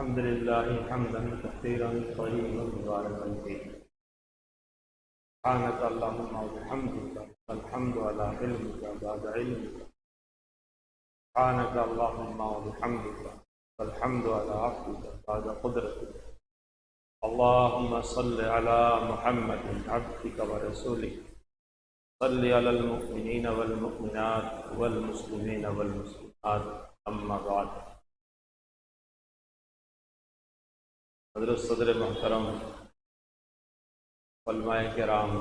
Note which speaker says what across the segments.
Speaker 1: الحمد لله حمدا كثيرا طيبا مباركا فيه. سبحانك اللهم وبحمدك والحمد على علمك بعد علمك. سبحانك اللهم وبحمدك والحمد على عفوك بعد قدرتك. اللهم صل على محمد عبدك ورسولك. صل على المؤمنين والمؤمنات والمسلمين والمسلمات. اما بعد. حضرت صدر محترم، علماء کرام،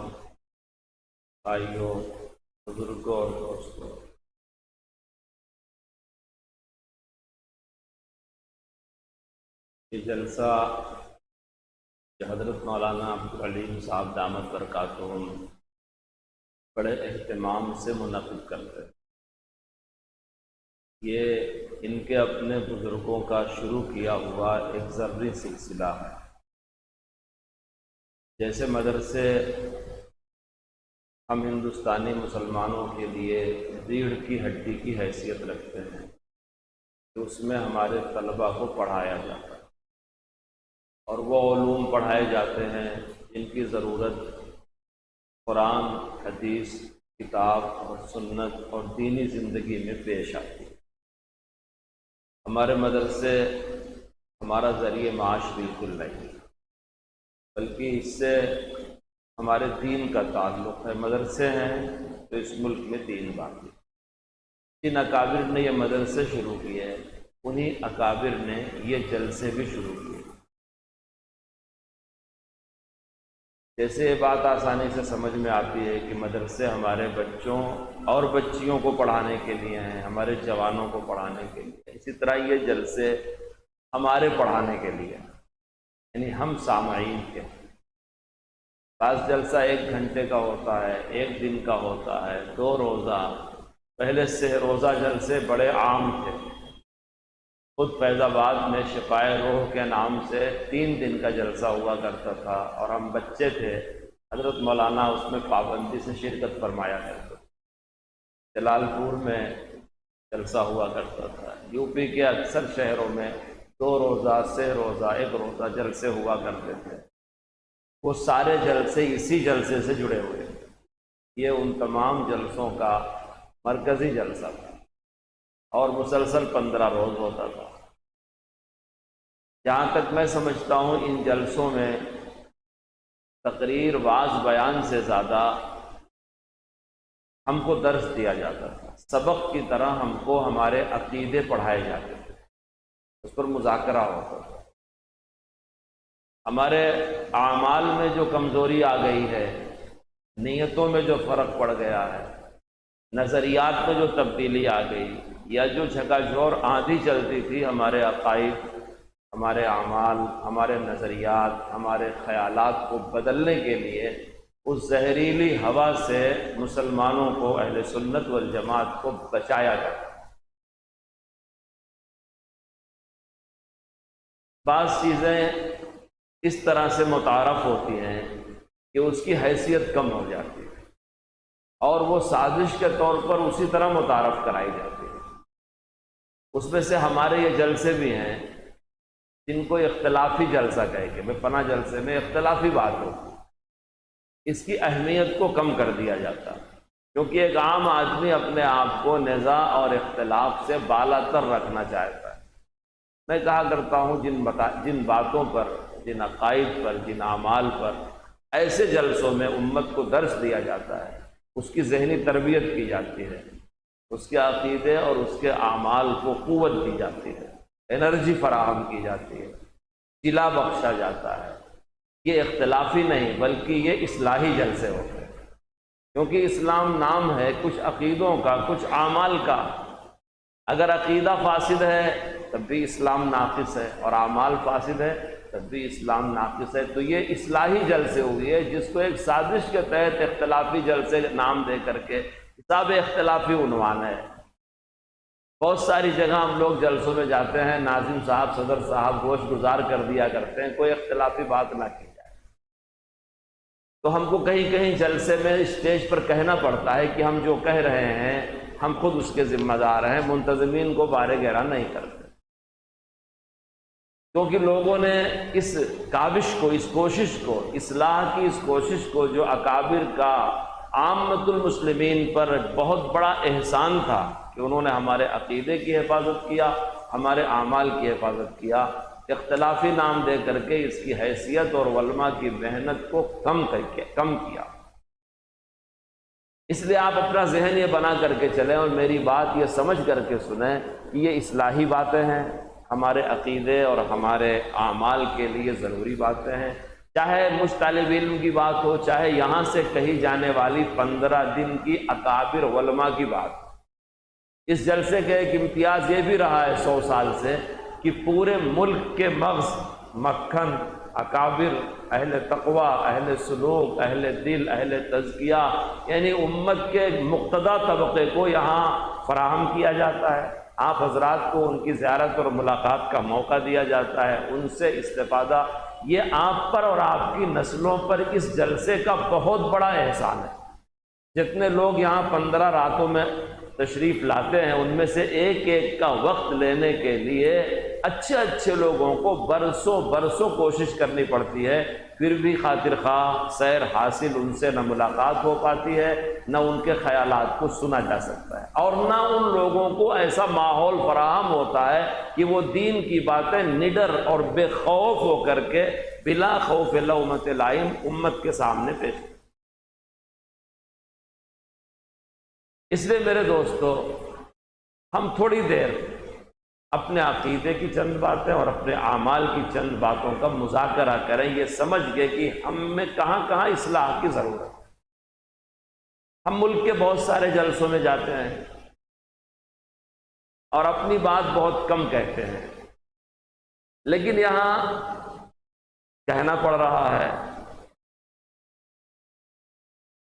Speaker 1: بھائیوں، بزرگوں اور دوستوں، یہ جلسہ جو حضرت مولانا عبدالعلیم صاحب دامت برکاتہم بڑے اہتمام سے منعقد کرتے ہیں، یہ ان کے اپنے بزرگوں کا شروع کیا ہوا ایک ضروری سلسلہ ہے۔ جیسے مدرسے ہم ہندوستانی مسلمانوں کے لیے ریڑھ کی ہڈی کی حیثیت رکھتے ہیں کہ اس میں ہمارے طلباء کو پڑھایا جاتا ہے اور وہ علوم پڑھائے جاتے ہیں جن کی ضرورت قرآن، حدیث، کتاب اور سنت اور دینی زندگی میں پیش آتی ہے۔ ہمارے مدرسے ہمارا ذریعہ معاش بالکل نہیں، بلکہ اس سے ہمارے دین کا تعلق ہے۔ مدرسے ہیں تو اس ملک میں دین باقی۔ جن اکابر نے یہ مدرسے شروع کیے انہی اکابر نے یہ جلسے بھی شروع کیے۔ جیسے یہ بات آسانی سے سمجھ میں آتی ہے کہ مدرسے ہمارے بچوں اور بچیوں کو پڑھانے کے لیے ہیں، ہمارے جوانوں کو پڑھانے کے لیے، اسی طرح یہ جلسے ہمارے پڑھانے کے لیے، یعنی ہم سامعین کے۔ بعض جلسہ 1 گھنٹے کا ہوتا ہے، 1 دن کا ہوتا ہے، 2 روزہ۔ پہلے سے روزہ جلسے بڑے عام تھے۔ خود فیض آباد میں شفائے روح کے نام سے 3 دن کا جلسہ ہوا کرتا تھا، اور ہم بچے تھے، حضرت مولانا اس میں پابندی سے شرکت فرمایا کرتے تھے۔ جلال پور میں جلسہ ہوا کرتا تھا۔ یو پی کے اکثر شہروں میں 2 روزہ، 6 روزہ، 1 روزہ جلسے ہوا کرتے تھے۔ وہ سارے جلسے اسی جلسے سے جڑے ہوئے تھے۔ یہ ان تمام جلسوں کا مرکزی جلسہ تھا اور مسلسل 15 روز ہوتا تھا۔ جہاں تک میں سمجھتا ہوں ان جلسوں میں تقریر، واعظ، بیان سے زیادہ ہم کو درس دیا جاتا تھا۔ سبق کی طرح ہم کو ہمارے عقیدے پڑھائے جاتے تھے، اس پر مذاکرہ ہوتا تھا۔ ہمارے اعمال میں جو کمزوری آ گئی ہے، نیتوں میں جو فرق پڑ گیا ہے، نظریات میں جو تبدیلی آ گئی، یا جو جھکا جھور آندھی چلتی تھی ہمارے عقائد، ہمارے اعمال، ہمارے نظریات، ہمارے خیالات کو بدلنے کے لیے، اس زہریلی ہوا سے مسلمانوں کو، اہل سنت والجماعت کو بچایا جاتا۔ بعض چیزیں اس طرح سے متعارف ہوتی ہیں کہ اس کی حیثیت کم ہو جاتی ہے، اور وہ سازش کے طور پر اسی طرح متعارف کرائی جاتی ہے۔ اس میں سے ہمارے یہ جلسے بھی ہیں جن کو اختلافی جلسہ کہے کہ میں پناہ جلسے میں اختلافی بات ہوتی، اس کی اہمیت کو کم کر دیا جاتا، کیونکہ ایک عام آدمی اپنے آپ کو نزاع اور اختلاف سے بالاتر رکھنا چاہتا ہے۔ میں کہا کرتا ہوں جن باتوں پر، جن عقائد پر، جن اعمال پر ایسے جلسوں میں امت کو درس دیا جاتا ہے، اس کی ذہنی تربیت کی جاتی ہے، اس کے عقیدے اور اس کے اعمال کو قوت دی جاتی ہے، انرجی فراہم کی جاتی ہے، صلہ بخشا جاتا ہے، یہ اختلافی نہیں بلکہ یہ اصلاحی جلسے ہوتے ہیں۔ کیونکہ اسلام نام ہے کچھ عقیدوں کا، کچھ اعمال کا۔ اگر عقیدہ فاسد ہے تب بھی اسلام ناقص ہے، اور اعمال فاسد ہے تب بھی اسلام ناقص ہے۔ تو یہ اصلاحی جلسے ہوئی ہے، جس کو ایک سازش کے تحت اختلافی جلسے نام دے کر کے کتاب اختلافی عنوان ہے۔ بہت ساری جگہ ہم لوگ جلسوں میں جاتے ہیں، ناظم صاحب، صدر صاحب گوش گزار کر دیا کرتے ہیں، کوئی اختلافی بات نہ کی جائے۔ تو ہم کو کہیں کہیں جلسے میں اسٹیج پر کہنا پڑتا ہے کہ ہم جو کہہ رہے ہیں ہم خود اس کے ذمہ دار ہیں، منتظمین کو بارے گہرا نہیں کرتے۔ کیونکہ لوگوں نے اس کاوش کو، اس کوشش کو، اصلاح کی اس کوشش کو، جو اکابر کا عامت المسلمین پر بہت بڑا احسان تھا کہ انہوں نے ہمارے عقیدے کی حفاظت کیا، ہمارے اعمال کی حفاظت کیا، اختلافی نام دے کر کے اس کی حیثیت اور علماء کی محنت کو کم کیا۔ اس لیے آپ اپنا ذہن یہ بنا کر کے چلیں اور میری بات یہ سمجھ کر کے سنیں کہ یہ اصلاحی باتیں ہیں، ہمارے عقیدے اور ہمارے اعمال کے لیے ضروری باتیں ہیں۔ چاہے مجھ طالب علم کی بات ہو، چاہے یہاں سے کہی جانے والی 15 دن کی اکابر علماء کی بات۔ اس جلسے کا ایک امتیاز یہ بھی رہا ہے 100 سال سے کہ پورے ملک کے مغز، مکھن، اکابر، اہل تقوی، اہل سلوک، اہل دل، اہل تزکیہ، یعنی امت کے مقتدی طبقے کو یہاں فراہم کیا جاتا ہے۔ آپ حضرات کو ان کی زیارت اور ملاقات کا موقع دیا جاتا ہے، ان سے استفادہ۔ یہ آپ پر اور آپ کی نسلوں پر اس جلسے کا بہت بڑا احسان ہے۔ جتنے لوگ یہاں 15 راتوں میں تشریف لاتے ہیں، ان میں سے ایک ایک کا وقت لینے کے لیے اچھے لوگوں کو برسوں کوشش کرنی پڑتی ہے، پھر بھی خاطر خواہ سیر حاصل ان سے نہ ملاقات ہو پاتی ہے، نہ ان کے خیالات کو سنا جا سکتا ہے، اور نہ ان لوگوں کو ایسا ماحول فراہم ہوتا ہے کہ وہ دین کی باتیں نڈر اور بے خوف ہو کر کے بلا خوف لومۃ لائم امت کے سامنے پیش کریں۔ اس لیے میرے دوستو، ہم تھوڑی دیر اپنے عقیدے کی چند باتیں اور اپنے اعمال کی چند باتوں کا مذاکرہ کریں، یہ سمجھ گئے کہ ہم میں کہاں کہاں اصلاح کی ضرورت ہے۔ ہم ملک کے بہت سارے جلسوں میں جاتے ہیں اور اپنی بات بہت کم کہتے ہیں، لیکن یہاں کہنا پڑ رہا ہے۔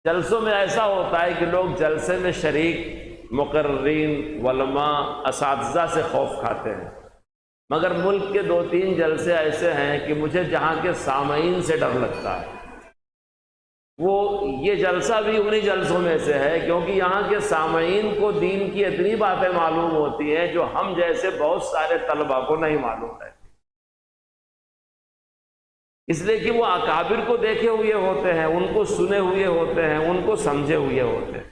Speaker 1: جلسوں میں ایسا ہوتا ہے کہ لوگ جلسے میں شریک مقررین، علماء، اساتذہ سے خوف کھاتے ہیں، مگر ملک کے 2-3 جلسے ایسے ہیں کہ مجھے جہاں کے سامعین سے ڈر لگتا ہے۔ یہ جلسہ بھی انہی جلسوں میں سے ہے، کیونکہ یہاں کے سامعین کو دین کی اتنی باتیں معلوم ہوتی ہیں جو ہم جیسے بہت سارے طلباء کو نہیں معلوم ہے، اس لیے کہ وہ اکابر کو دیکھے ہوئے ہوتے ہیں، ان کو سنے ہوئے ہوتے ہیں، ان کو سمجھے ہوئے ہوتے ہیں،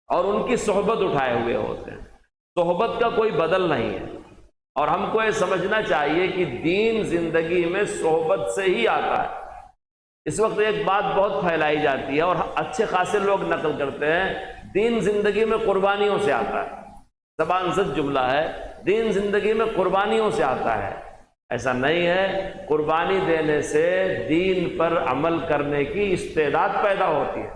Speaker 1: اور ان کی صحبت اٹھائے ہوئے ہوتے ہیں۔ صحبت کا کوئی بدل نہیں ہے، اور ہم کو یہ سمجھنا چاہیے کہ دین زندگی میں صحبت سے ہی آتا ہے۔ اس وقت ایک بات بہت پھیلائی جاتی ہے اور اچھے خاصے لوگ نقل کرتے ہیں، دین زندگی میں قربانیوں سے آتا ہے۔ زبان زد جملہ ہے، دین زندگی میں قربانیوں سے آتا ہے۔ ایسا نہیں ہے، قربانی دینے سے دین پر عمل کرنے کی استعداد پیدا ہوتی ہے۔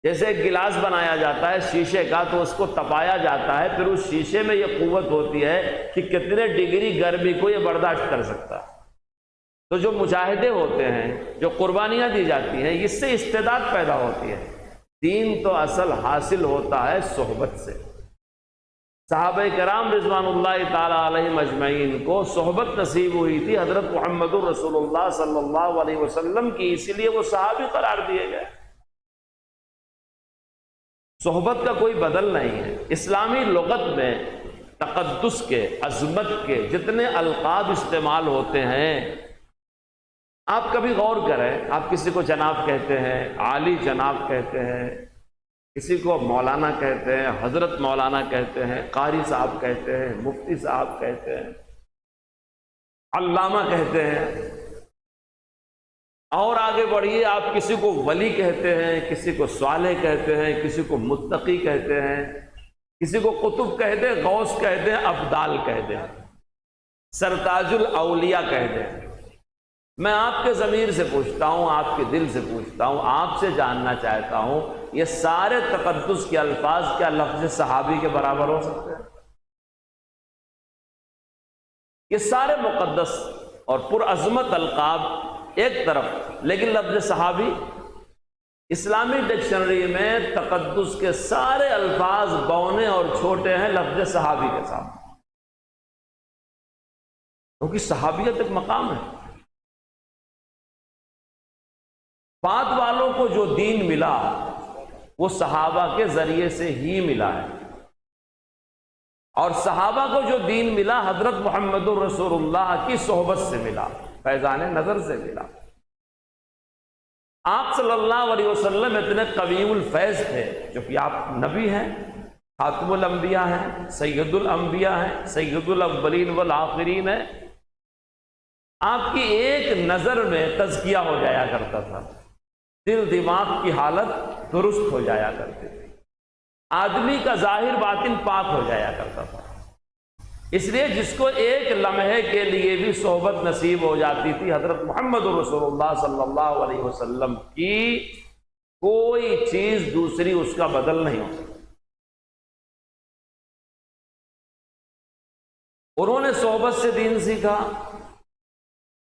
Speaker 1: جیسے ایک گلاس بنایا جاتا ہے شیشے کا، تو اس کو تپایا جاتا ہے، پھر اس شیشے میں یہ قوت ہوتی ہے کہ کتنے ڈگری گرمی کو یہ برداشت کر سکتا ہے۔ تو جو مجاہدے ہوتے ہیں، جو قربانیاں دی جاتی ہیں، اس سے استعداد پیدا ہوتی ہے۔ دین تو اصل حاصل ہوتا ہے صحبت سے۔ صحابہ کرام رضوان اللہ تعالی علیہم اجمعین کو صحبت نصیب ہوئی تھی حضرت محمد رسول اللہ صلی اللہ علیہ وسلم کی، اسی لیے وہ صحابی قرار دیے گئے۔ صحبت کا کوئی بدل نہیں ہے۔ اسلامی لغت میں تقدس کے، عظمت کے جتنے القاب استعمال ہوتے ہیں، آپ کبھی غور کریں، آپ کسی کو جناب کہتے ہیں، عالی جناب کہتے ہیں، کسی کو مولانا کہتے ہیں، حضرت مولانا کہتے ہیں، قاری صاحب کہتے ہیں، مفتی صاحب کہتے ہیں، علامہ کہتے ہیں، اور آگے بڑھیے آپ کسی کو ولی کہتے ہیں، کسی کو صالح کہتے ہیں، کسی کو متقی کہتے ہیں، کسی کو قطب کہتے ہیں، غوث کہتے ہیں، ابدال کہتے ہیں، سرتاج الاولیاء کہتے ہیں۔ میں آپ کے ضمیر سے پوچھتا ہوں، آپ کے دل سے پوچھتا ہوں، آپ سے جاننا چاہتا ہوں، یہ سارے تقدس کے الفاظ کیا لفظ صحابی کے برابر ہو سکتے ہیں؟ یہ سارے مقدس اور پرعظمت القاب ایک طرف، لیکن لفظ صحابی اسلامی ڈکشنری میں تقدس کے سارے الفاظ بونے اور چھوٹے ہیں لفظ صحابی کے ساتھ، کیونکہ صحابیت ایک مقام ہے۔ بعد والوں کو جو دین ملا وہ صحابہ کے ذریعے سے ہی ملا ہے۔ اور صحابہ کو جو دین ملا حضرت محمد الرسول اللہ کی صحبت سے ملا، فیضان نظر سے ملا۔ آپ صلی اللہ علیہ وسلم اتنے قوی الفیض تھے، چونکہ آپ نبی ہیں، خاتم الانبیاء ہیں، سید الانبیاء ہیں، سید الاولین والآخرین ہیں۔ آپ کی ایک نظر میں تزکیہ ہو جایا کرتا تھا، دل دماغ کی حالت درست ہو جایا کرتی تھی، آدمی کا ظاہر باطن پاک ہو جایا کرتا تھا۔ اس لیے جس کو ایک لمحے کے لیے بھی صحبت نصیب ہو جاتی تھی حضرت محمد رسول اللہ صلی اللہ علیہ وسلم کی، کوئی چیز دوسری اس کا بدل نہیں ہو سکتی۔ انہوں نے صحبت سے دین سیکھا،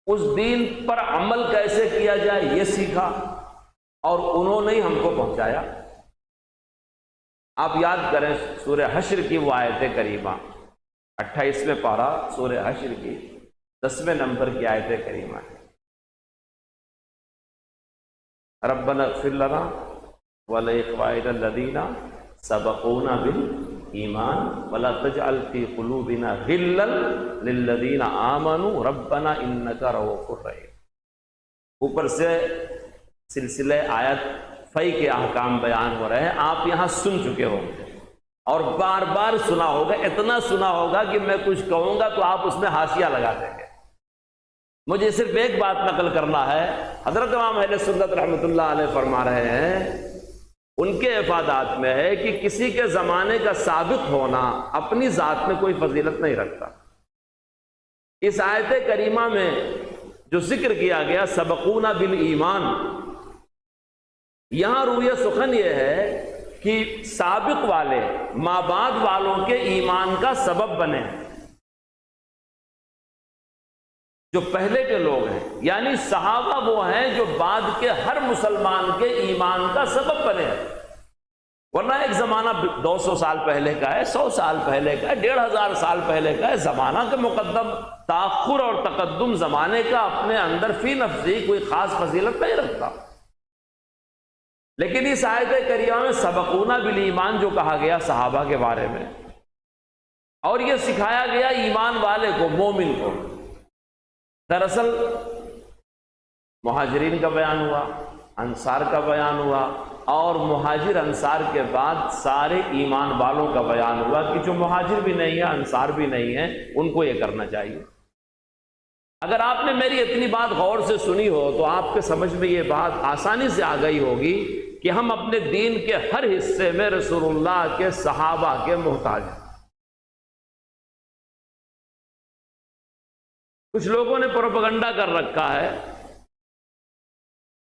Speaker 1: اس دین پر عمل کیسے کیا جائے یہ سیکھا، اور انہوں نے ہی ہم کو پہنچایا۔ آپ یاد کریں سورہ حشر کی وہ آیت کریمہ، 28ویں پارہ سورہ حشر کی 10ویں نمبر کی آیت کریمہ ہے، ربنا اغفر لنا ولإخواننا الذین سبقونا بالایمان ولا تجعل فی قلوبنا غلا للذین آمنوا ربنا انک رؤوف رحیم۔ اوپر سے سلسلہ آیت فی کے احکام بیان ہو رہے ہیں، آپ یہاں سن چکے ہوں گے اور بار بار سنا ہوگا، اتنا سنا ہوگا کہ میں کچھ کہوں گا تو آپ اس میں حاشیہ لگا دیں گے۔ مجھے صرف ایک بات نقل کرنا ہے، حضرت امام اہل سنت رحمۃ اللہ علیہ فرما رہے ہیں، ان کے افادات میں ہے کہ کسی کے زمانے کا سابق ہونا اپنی ذات میں کوئی فضیلت نہیں رکھتا۔ اس آیت کریمہ میں جو ذکر کیا گیا سبقونا بالایمان، یہاں رویہ سخن یہ ہے کہ سابق والے مابعد والوں کے ایمان کا سبب بنے، جو پہلے کے لوگ ہیں، یعنی صحابہ وہ ہیں جو بعد کے ہر مسلمان کے ایمان کا سبب بنے ہیں۔ ورنہ ایک زمانہ 200 سال پہلے کا ہے، 100 سال پہلے کا ہے، 1500 سال پہلے کا ہے، زمانہ کے مقدم تاخر اور تقدم زمانے کا اپنے اندر فی نفسی کوئی خاص فضیلت نہیں رکھتا۔ لیکن اس آیت کریمہ میں سبقونا بالایمان جو کہا گیا صحابہ کے بارے میں، اور یہ سکھایا گیا ایمان والے کو، مومن کو، دراصل مہاجرین کا بیان ہوا، انصار کا بیان ہوا، اور مہاجر انصار کے بعد سارے ایمان والوں کا بیان ہوا کہ جو مہاجر بھی نہیں ہے، انصار بھی نہیں ہے، ان کو یہ کرنا چاہیے۔ اگر آپ نے میری اتنی بات غور سے سنی ہو تو آپ کے سمجھ میں یہ بات آسانی سے آ گئی ہوگی کہ ہم اپنے دین کے ہر حصے میں رسول اللہ کے صحابہ کے محتاج ہیں۔ کچھ لوگوں نے پروپیگنڈا کر رکھا ہے،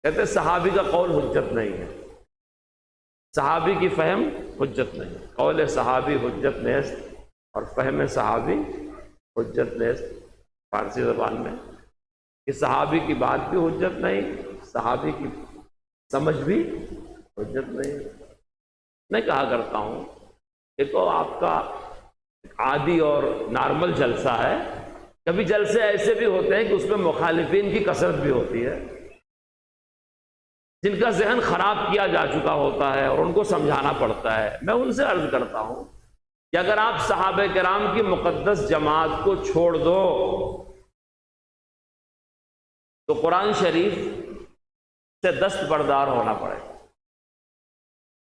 Speaker 1: کہتے صحابی کا قول حجت نہیں ہے، صحابی کی فہم حجت نہیں، قول صحابی حجت نیست اور فہم صحابی حجت نیست، فارسی زبان میں کہ صحابی کی بات بھی حجت نہیں، صحابی کی سمجھ بھی حجت نہیں۔ میں کہا کرتا ہوں یہ تو آپ کا عادی اور نارمل جلسہ ہے، کبھی جلسے ایسے بھی ہوتے ہیں کہ اس میں مخالفین کی کثرت بھی ہوتی ہے، جن کا ذہن خراب کیا جا چکا ہوتا ہے اور ان کو سمجھانا پڑتا ہے۔ میں ان سے عرض کرتا ہوں کہ اگر آپ صحابہ کرام کی مقدس جماعت کو چھوڑ دو تو قرآن شریف سے دستبردار ہونا پڑے گا،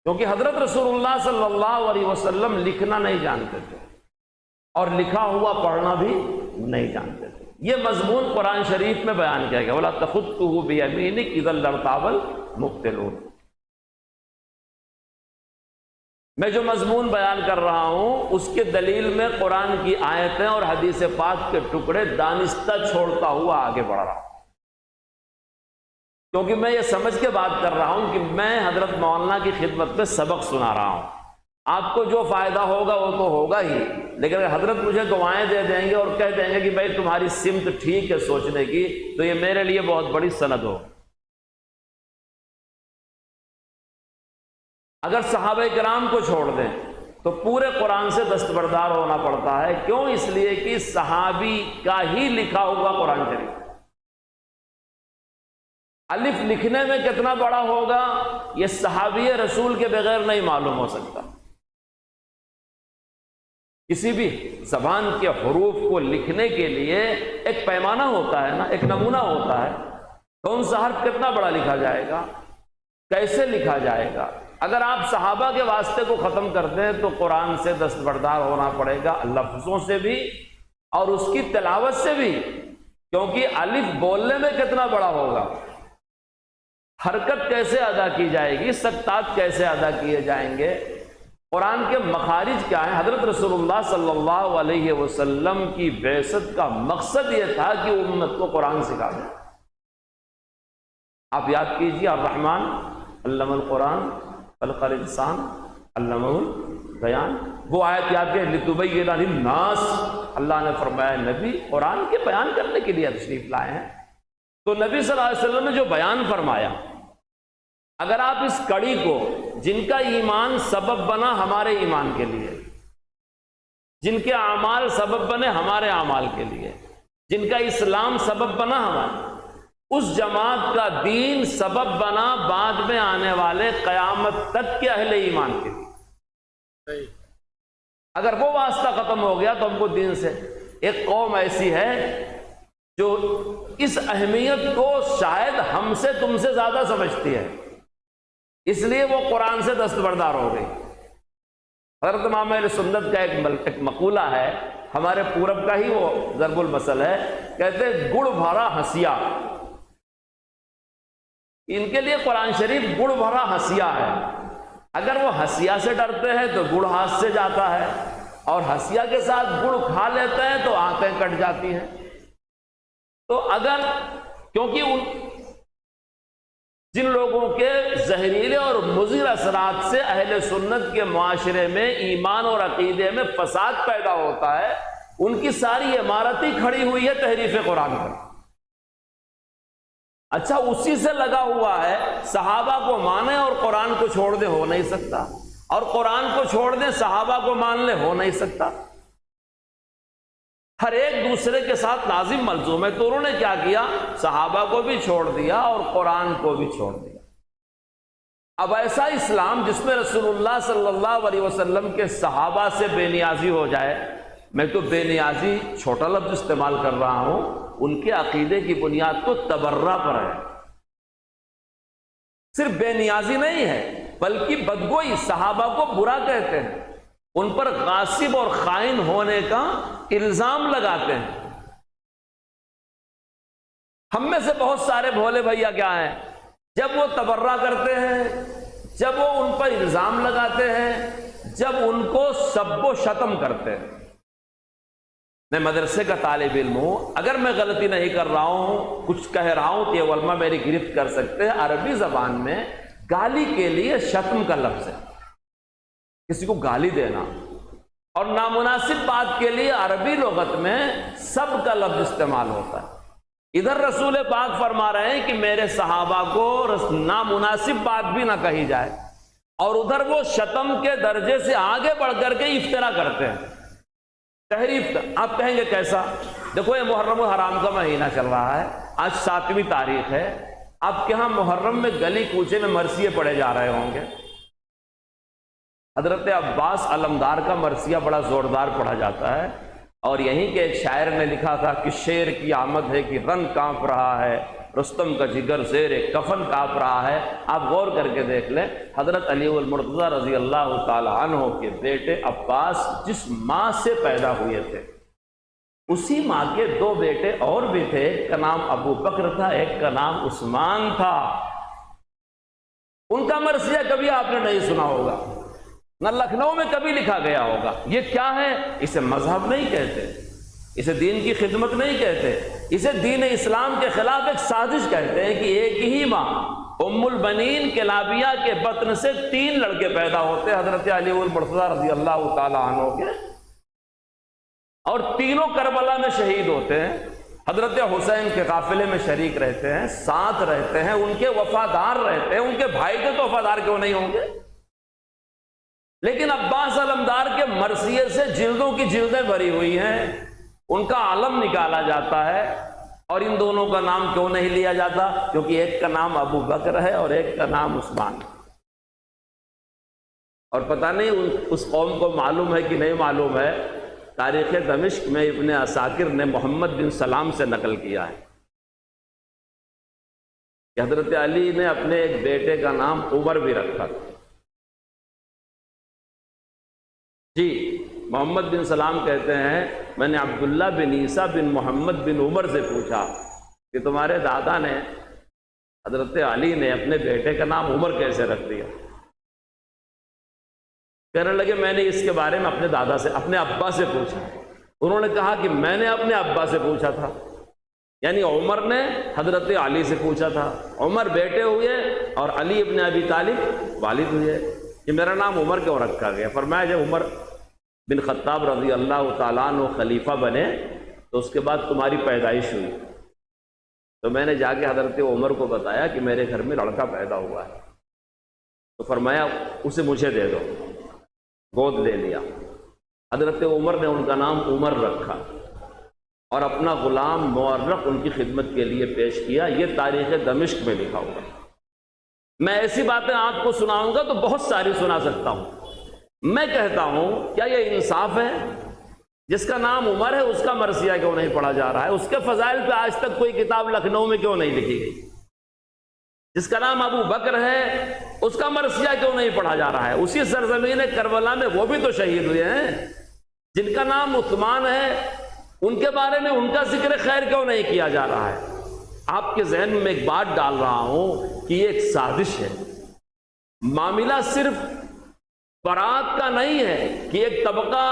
Speaker 1: کیونکہ حضرت رسول اللہ صلی اللہ علیہ وسلم لکھنا نہیں جانتے تھے اور لکھا ہوا پڑھنا بھی نہیں جانتے تھے۔ یہ مضمون قرآن شریف میں بیان کیا گیا، وَلَا تَخُطُّهُ بِيَمِينِكَ إِذًا لَارْتَابَ الْمُبْطِلُونَ۔ میں جو مضمون بیان کر رہا ہوں اس کے دلیل میں قرآن کی آیتیں اور حدیث پاک کے ٹکڑے دانستہ چھوڑتا ہوا آگے بڑھ رہا ہوں، کیونکہ میں یہ سمجھ کے بات کر رہا ہوں کہ میں حضرت مولانا کی خدمت میں سبق سنا رہا ہوں، آپ کو جو فائدہ ہوگا وہ تو ہوگا ہی، لیکن اگر حضرت مجھے دعائیں دے دیں گے اور کہہ دیں گے کہ بھائی تمہاری سمت ٹھیک ہے سوچنے کی، تو یہ میرے لیے بہت بڑی سند ہو۔ اگر صحابہ کرام کو چھوڑ دیں تو پورے قرآن سے دستبردار ہونا پڑتا ہے، کیوں؟ اس لیے کہ صحابی کا ہی لکھا ہوا قرآن شریف، الف لکھنے میں کتنا بڑا ہوگا یہ صحابی رسول کے بغیر نہیں معلوم ہو سکتا۔ کسی بھی زبان کے حروف کو لکھنے کے لیے ایک پیمانہ ہوتا ہے نا، ایک نمونہ ہوتا ہے، کون سا حرف کتنا بڑا لکھا جائے گا، کیسے لکھا جائے گا۔ اگر آپ صحابہ کے واسطے کو ختم کر دیں تو قرآن سے دستبردار ہونا پڑے گا، لفظوں سے بھی اور اس کی تلاوت سے بھی، کیونکہ الف بولنے میں کتنا بڑا ہوگا، حرکت کیسے ادا کی جائے گی، سکتات کیسے ادا کیے جائیں گے، قرآن کے مخارج کیا ہیں۔ حضرت رسول اللہ صلی اللہ علیہ وسلم کی بعثت کا مقصد یہ تھا کہ امت کو قرآن سکھا دیں۔ آپ یاد کیجیے، الرحمن علم القرآن خلق الانسان علمہ البیان، وہ آیت یاد ہے، لتبین للناس، اللہ نے فرمایا نبی قرآن کے بیان کرنے کے لیے تشریف لائے ہیں۔ تو نبی صلی اللہ علیہ وسلم نے جو بیان فرمایا، اگر آپ اس کڑی کو، جن کا ایمان سبب بنا ہمارے ایمان کے لیے، جن کے اعمال سبب بنے ہمارے اعمال کے لیے، جن کا اسلام سبب بنا ہمارا، اس جماعت کا دین سبب بنا بعد میں آنے والے قیامت تک کے اہل ایمان کے لیے، اگر وہ واسطہ ختم ہو گیا تو ہم کو دین سے۔ ایک قوم ایسی ہے جو اس اہمیت کو شاید ہم سے تم سے زیادہ سمجھتی ہے، اس لیے وہ قرآن سے دستبردار ہو گئی۔ حضرت امام اہل سنت کا ایک مقولہ ہے، ہمارے پورب کا ہی وہ ضرب المثل ہے، کہتے گڑ بھرا ہنسیا، ان کے لیے قرآن شریف گڑ بھرا ہنسیا ہے۔ اگر وہ ہنسیا سے ڈرتے ہیں تو گڑ ہاتھ سے جاتا ہے، اور ہنسیا کے ساتھ گڑ کھا لیتے ہیں تو آنکھیں کٹ جاتی ہیں۔ تو اگر کیونکہ جن لوگوں کے زہریلے اور مضر اثرات سے اہل سنت کے معاشرے میں ایمان اور عقیدے میں فساد پیدا ہوتا ہے، ان کی ساری عمارت ہی کھڑی ہوئی ہے تحریف قرآن پر۔ اچھا، اسی سے لگا ہوا ہے، صحابہ کو مانے اور قرآن کو چھوڑ دے، ہو نہیں سکتا، اور قرآن کو چھوڑ دیں صحابہ کو مان لے، ہو نہیں سکتا۔ ہر ایک دوسرے کے ساتھ لازم ملزوم ہے۔ تو انہوں نے کیا کیا، صحابہ کو بھی چھوڑ دیا اور قرآن کو بھی چھوڑ دیا۔ اب ایسا اسلام جس میں رسول اللہ صلی اللہ علیہ وسلم کے صحابہ سے بے نیازی ہو جائے، میں تو بے نیازی چھوٹا لفظ استعمال کر رہا ہوں، ان کے عقیدے کی بنیاد تو تبرہ پر ہے، صرف بے نیازی نہیں ہے بلکہ بدگوئی، صحابہ کو برا کہتے ہیں، ان پر غاصب اور خائن ہونے کا الزام لگاتے ہیں۔ ہم میں سے بہت سارے بھولے بھیا کیا ہیں، جب وہ تبرہ کرتے ہیں، جب وہ ان پر الزام لگاتے ہیں، جب ان کو سب و شتم کرتے ہیں۔ میں مدرسے کا طالب علم ہوں، اگر میں غلطی نہیں کر رہا ہوں، کچھ کہہ رہا ہوں تو یہ علماء میری گرفت کر سکتے ہیں۔ عربی زبان میں گالی کے لیے شتم کا لفظ ہے، کسی کو گالی دینا، اور نامناسب بات کے لیے عربی لغت میں سب کا لفظ استعمال ہوتا ہے۔ ادھر رسول پاک فرما رہے ہیں کہ میرے صحابہ کو نامناسب بات بھی نہ کہی جائے، اور ادھر وہ شتم کے درجے سے آگے بڑھ کر کے افترا کرتے ہیں، تحریف کا۔ آپ کہیں گے کیسا؟ دیکھو، یہ محرم الحرام کا مہینہ چل رہا ہے، آج 7ویں تاریخ ہے، آپ کے ہاں محرم میں گلی کوچے میں مرثیے پڑھے جا رہے ہوں گے۔ حضرت عباس علمدار کا مرثیہ بڑا زوردار پڑھا جاتا ہے، اور یہیں کے ایک شاعر نے لکھا تھا کہ شیر کی آمد ہے کہ رن کانپ رہا ہے، رستم کا جگر زیر کفن کانپ رہا ہے۔ آپ غور کر کے دیکھ لیں، حضرت علی المرتضیٰ رضی اللہ تعالی عنہ کے بیٹے عباس جس ماں سے پیدا ہوئے تھے، اسی ماں کے 2 بیٹے اور بھی تھے، ایک کا نام ابو بکر تھا، ایک کا نام عثمان تھا۔ ان کا مرثیہ کبھی آپ نے نہیں سنا ہوگا، نہ لکھنؤ میں کبھی لکھا گیا ہوگا۔ یہ کیا ہے؟ اسے مذہب نہیں کہتے، اسے دین کی خدمت نہیں کہتے، اسے دین اسلام کے خلاف ایک سازش کہتے ہیں کہ ایک ہی ماں ام البنین کلابیہ کے بطن سے 3 لڑکے پیدا ہوتے، حضرت علی المرتضیٰ رضی اللہ تعالی عنہ کے، اور تینوں کربلا میں شہید ہوتے ہیں۔ حضرت حسین کے قافلے میں شریک رہتے ہیں، ساتھ رہتے ہیں، ان کے وفادار رہتے ہیں، ان کے بھائی کے تو وفادار کیوں نہیں ہوں گے؟ لیکن عباس علمدار کے مرثیے سے جلدوں کی جلدیں بھری ہوئی ہیں، ان کا علم نکالا جاتا ہے، اور ان دونوں کا نام کیوں نہیں لیا جاتا؟ کیونکہ ایک کا نام ابو بکر ہے اور ایک کا نام عثمان۔ اور پتہ نہیں اس قوم کو معلوم ہے کہ نہیں معلوم ہے، تاریخ دمشق میں ابن عساکر نے محمد بن سلام سے نقل کیا ہے کہ حضرت علی نے اپنے ایک بیٹے کا نام عمر بھی رکھا تھا۔ جی، محمد بن سلام کہتے ہیں میں نے عبداللہ بن عیسیٰ بن محمد بن عمر سے پوچھا کہ تمہارے دادا نے حضرت علی نے اپنے بیٹے کا نام عمر کیسے رکھ دیا؟ کہنے لگے میں نے اس کے بارے میں اپنے دادا سے، اپنے ابا سے پوچھا۔ انہوں نے کہا کہ میں نے اپنے ابا سے پوچھا تھا، یعنی عمر نے حضرت علی سے پوچھا تھا۔ عمر بیٹے ہوئے اور علی ابن ابی طالب والد ہوئے کہ میرا نام عمر کیوں رکھا گیا؟ فرمایا جب عمر بن خطاب رضی اللہ تعالیٰ عنہ خلیفہ بنے تو اس کے بعد تمہاری پیدائش ہوئی، تو میں نے جا کے حضرت عمر کو بتایا کہ میرے گھر میں لڑکا پیدا ہوا ہے، تو فرمایا اسے مجھے دے دو، گود لے لیا۔ حضرت عمر نے ان کا نام عمر رکھا اور اپنا غلام مورق ان کی خدمت کے لیے پیش کیا۔ یہ تاریخ دمشق میں لکھا ہوا۔ میں ایسی باتیں آپ کو سناؤں گا تو بہت ساری سنا سکتا ہوں۔ میں کہتا ہوں کیا یہ انصاف ہے؟ جس کا نام عمر ہے اس کا مرثیہ کیوں نہیں پڑھا جا رہا ہے؟ اس کے فضائل پہ آج تک کوئی کتاب لکھنؤ میں کیوں نہیں لکھی گئی؟ جس کا نام ابو بکر ہے اس کا مرثیہ کیوں نہیں پڑھا جا رہا ہے؟ اسی سرزمین کربلا میں وہ بھی تو شہید ہوئے ہیں۔ جن کا نام عثمان ہے ان کے بارے میں ان کا ذکر خیر کیوں نہیں کیا جا رہا ہے؟ آپ کے ذہن میں ایک بات ڈال رہا ہوں کہ یہ ایک سازش ہے۔ معاملہ صرف برات کا نہیں ہے کہ ایک طبقہ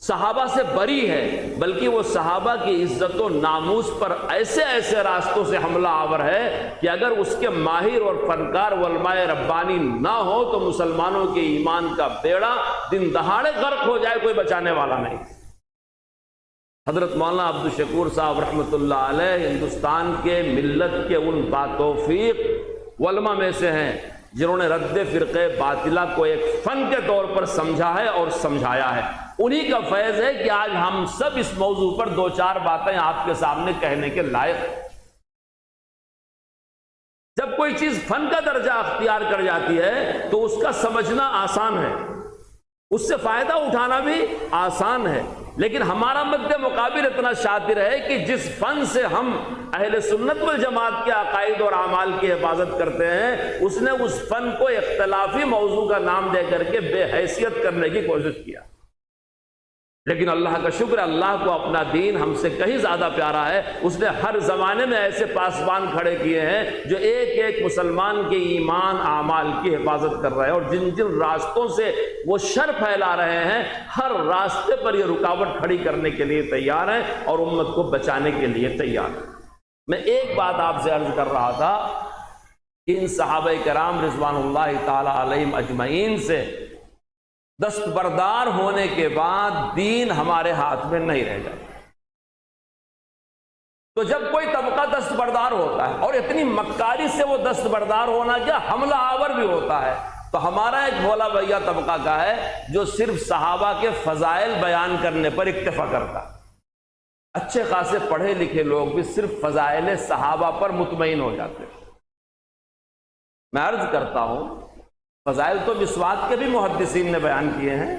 Speaker 1: صحابہ سے بری ہے، بلکہ وہ صحابہ کی عزت و ناموس پر ایسے ایسے راستوں سے حملہ آور ہے کہ اگر اس کے ماہر اور فنکار علماء ربانی نہ ہو تو مسلمانوں کے ایمان کا بیڑا دن دہاڑے غرق ہو جائے، کوئی بچانے والا نہیں۔ حضرت مولانا عبدالشکور صاحب رحمۃ اللہ علیہ ہندوستان کے ملت کے ان باتوفیق علماء میں سے ہیں جنہوں نے رد فرقے باطلہ کو ایک فن کے طور پر سمجھا ہے اور سمجھایا ہے۔ انہی کا فیض ہے کہ آج ہم سب اس موضوع پر دو چار باتیں آپ کے سامنے کہنے کے لائق ہیں۔ جب کوئی چیز فن کا درجہ اختیار کر جاتی ہے تو اس کا سمجھنا آسان ہے، اس سے فائدہ اٹھانا بھی آسان ہے، لیکن ہمارا مد مقابل اتنا شاطر ہے کہ جس فن سے ہم اہل سنت والجماعت کے عقائد اور اعمال کی حفاظت کرتے ہیں اس نے اس فن کو اختلافی موضوع کا نام دے کر کے بے حیثیت کرنے کی کوشش کیا۔ لیکن اللہ کا شکر، اللہ کو اپنا دین ہم سے کہیں زیادہ پیارا ہے۔ اس نے ہر زمانے میں ایسے پاسبان کھڑے کیے ہیں جو ایک ایک مسلمان کے ایمان اعمال کی حفاظت کر رہے ہیں، اور جن جن راستوں سے وہ شر پھیلا رہے ہیں ہر راستے پر یہ رکاوٹ کھڑی کرنے کے لیے تیار ہیں اور امت کو بچانے کے لیے تیار ہیں۔ میں ایک بات آپ سے عرض کر رہا تھا کہ ان صحابہ کرام رضوان اللہ تعالی علیہم اجمعین سے دستبردار ہونے کے بعد دین ہمارے ہاتھ میں نہیں رہ جاتا۔ تو جب کوئی طبقہ دستبردار ہوتا ہے اور اتنی مکاری سے وہ دستبردار ہونا کیا حملہ آور بھی ہوتا ہے، تو ہمارا ایک بھولا بھیا طبقہ کا ہے جو صرف صحابہ کے فضائل بیان کرنے پر اکتفا کرتا ہے۔ اچھے خاصے پڑھے لکھے لوگ بھی صرف فضائل صحابہ پر مطمئن ہو جاتے ہیں۔ میں عرض کرتا ہوں فضائل تو مسواک کے بھی محدثین نے بیان کیے ہیں،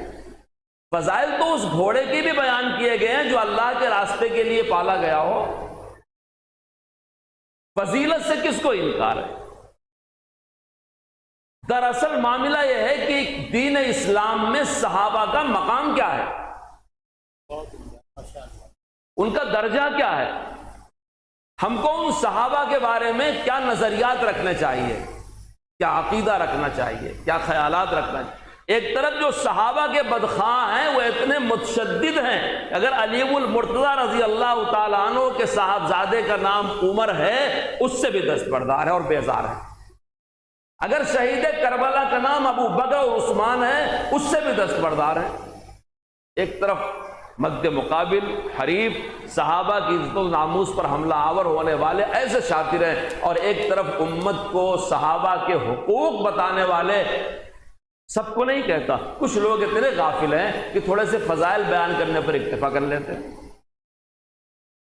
Speaker 1: فضائل تو اس گھوڑے کے بھی بیان کیے گئے ہیں جو اللہ کے راستے کے لیے پالا گیا ہو۔ فضیلت سے کس کو انکار ہے؟ دراصل معاملہ یہ ہے کہ دین اسلام میں صحابہ کا مقام کیا ہے، ان کا درجہ کیا ہے، ہم کو ان صحابہ کے بارے میں کیا نظریات رکھنے چاہیے، کیا عقیدہ رکھنا چاہیے، کیا خیالات رکھنا چاہیے۔ ایک طرف جو صحابہ کے بدخواہ ہیں وہ اتنے متشدد ہیں، اگر علی المرتضیٰ رضی اللہ تعالیٰ عنہ کے صاحبزادے کا نام عمر ہے اس سے بھی دستبردار ہے اور بیزار ہے، اگر شہید کربلا کا نام ابو بکر اور عثمان ہے اس سے بھی دستبردار ہے۔ ایک طرف مد مقابل حریف صحابہ کی عزت و ناموس پر حملہ آور ہونے والے ایسے شاطر ہیں، اور ایک طرف امت کو صحابہ کے حقوق بتانے والے، سب کو نہیں کہتا، کچھ لوگ اتنے غافل ہیں کہ تھوڑے سے فضائل بیان کرنے پر اکتفا کر لیتے ہیں۔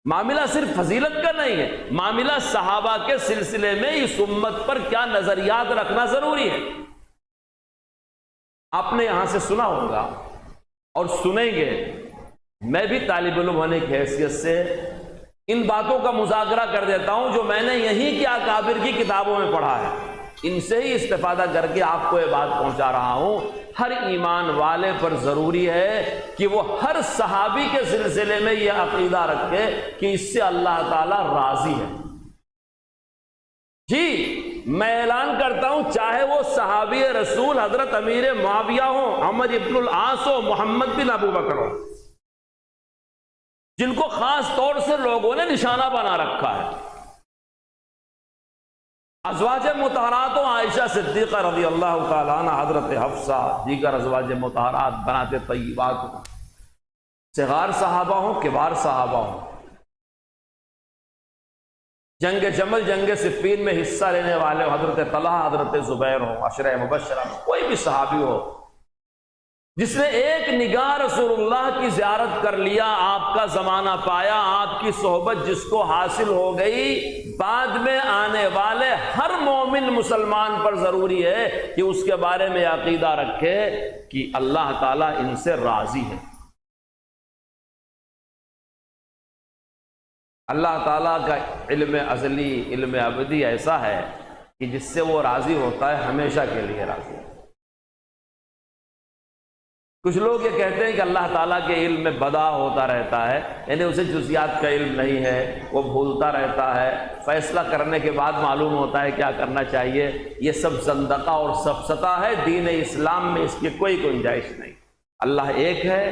Speaker 1: معاملہ صرف فضیلت کا نہیں ہے، معاملہ صحابہ کے سلسلے میں اس امت پر کیا نظریات رکھنا ضروری ہے۔ آپ نے یہاں سے سنا ہوگا اور سنیں گے میں بھی طالب علم ہونے کی حیثیت سے ان باتوں کا مذاکرہ کر دیتا ہوں جو میں نے یہیں کے اکابر کی کتابوں میں پڑھا ہے، ان سے ہی استفادہ کر کے آپ کو یہ بات پہنچا رہا ہوں۔ ہر ایمان والے پر ضروری ہے کہ وہ ہر صحابی کے سلسلے میں یہ عقیدہ رکھے کہ اس سے اللہ تعالی راضی ہے۔ جی میں اعلان کرتا ہوں، چاہے وہ صحابی رسول حضرت امیر معاویہ ہوں، عمر ابن العاص ہو، محمد بن ابو بکر ہو، جن کو خاص طور سے لوگوں نے نشانہ بنا رکھا ہے، ازواج مطہرات ہوں، عائشہ صدیقہ رضی اللہ تعالیٰ عنہ، حضرت حفصہ، دیگر ازواج مطہرات، بنات طیبات ہوں، صغار صحابہ ہوں، کبار صحابہ ہوں، جنگ جمل، جنگ صفین میں حصہ لینے والے ہوں، حضرت طلحہ، حضرت زبیر ہوں، عشرہ مبشرہ، کوئی بھی صحابی ہو جس نے ایک نگاہ رسول اللہ کی زیارت کر لیا، آپ کا زمانہ پایا، آپ کی صحبت جس کو حاصل ہو گئی، بعد میں آنے والے ہر مومن مسلمان پر ضروری ہے کہ اس کے بارے میں عقیدہ رکھے کہ اللہ تعالیٰ ان سے راضی ہے۔ اللہ تعالیٰ کا علم ازلی، علم ابدی ایسا ہے کہ جس سے وہ راضی ہوتا ہے ہمیشہ کے لیے راضی ہے۔ کچھ لوگ یہ کہتے ہیں کہ اللہ تعالیٰ کے علم میں بدا ہوتا رہتا ہے، یعنی اسے جزیات کا علم نہیں ہے، وہ بھولتا رہتا ہے، فیصلہ کرنے کے بعد معلوم ہوتا ہے کیا کرنا چاہیے۔ یہ سب زندقہ اور سفسطہ ہے، دین اسلام میں اس کی کوئی گنجائش نہیں۔ اللہ ایک ہے،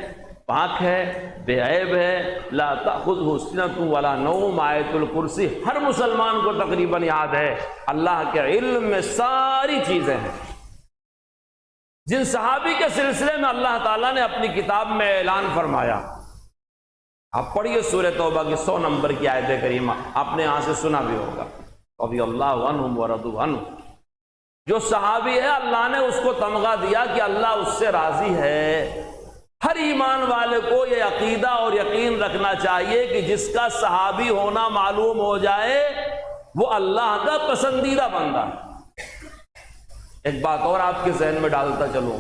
Speaker 1: پاک ہے، بے عیب ہے، لا تأخذہ سنۃ ولا نوم، آیت الکرسی ہر مسلمان کو تقریباً یاد ہے۔ اللہ کے علم میں ساری چیزیں ہیں۔ جن صحابی کے سلسلے میں اللہ تعالیٰ نے اپنی کتاب میں اعلان فرمایا، آپ پڑھیے سورہ توبہ کی 100 نمبر کی آیت کریمہ، آپ نے یہاں سے سنا بھی ہوگا، رضی اللہ عنہم ورضوا عنہ۔ جو صحابی ہے اللہ نے اس کو تمغہ دیا کہ اللہ اس سے راضی ہے۔ ہر ایمان والے کو یہ عقیدہ اور یقین رکھنا چاہیے کہ جس کا صحابی ہونا معلوم ہو جائے وہ اللہ کا پسندیدہ بندہ ہے۔ ایک بات اور آپ کے ذہن میں ڈالتا چلوں،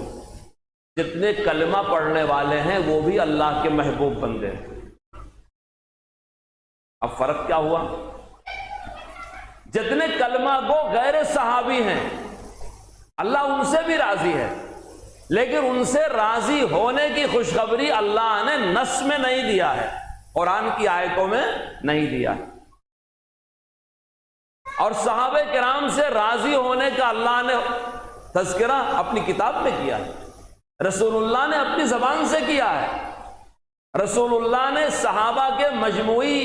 Speaker 1: جتنے کلمہ پڑھنے والے ہیں وہ بھی اللہ کے محبوب بندے ہیں۔ اب فرق کیا ہوا؟ جتنے کلمہ گو غیر صحابی ہیں اللہ ان سے بھی راضی ہے، لیکن ان سے راضی ہونے کی خوشخبری اللہ نے نص میں نہیں دیا ہے، قرآن کی آیتوں میں نہیں دیا ہے۔ اور صحابہ کرام سے راضی ہونے کا اللہ نے تذکرہ اپنی کتاب میں کیا ہے، رسول اللہ نے اپنی زبان سے کیا ہے۔ رسول اللہ نے صحابہ کے مجموعی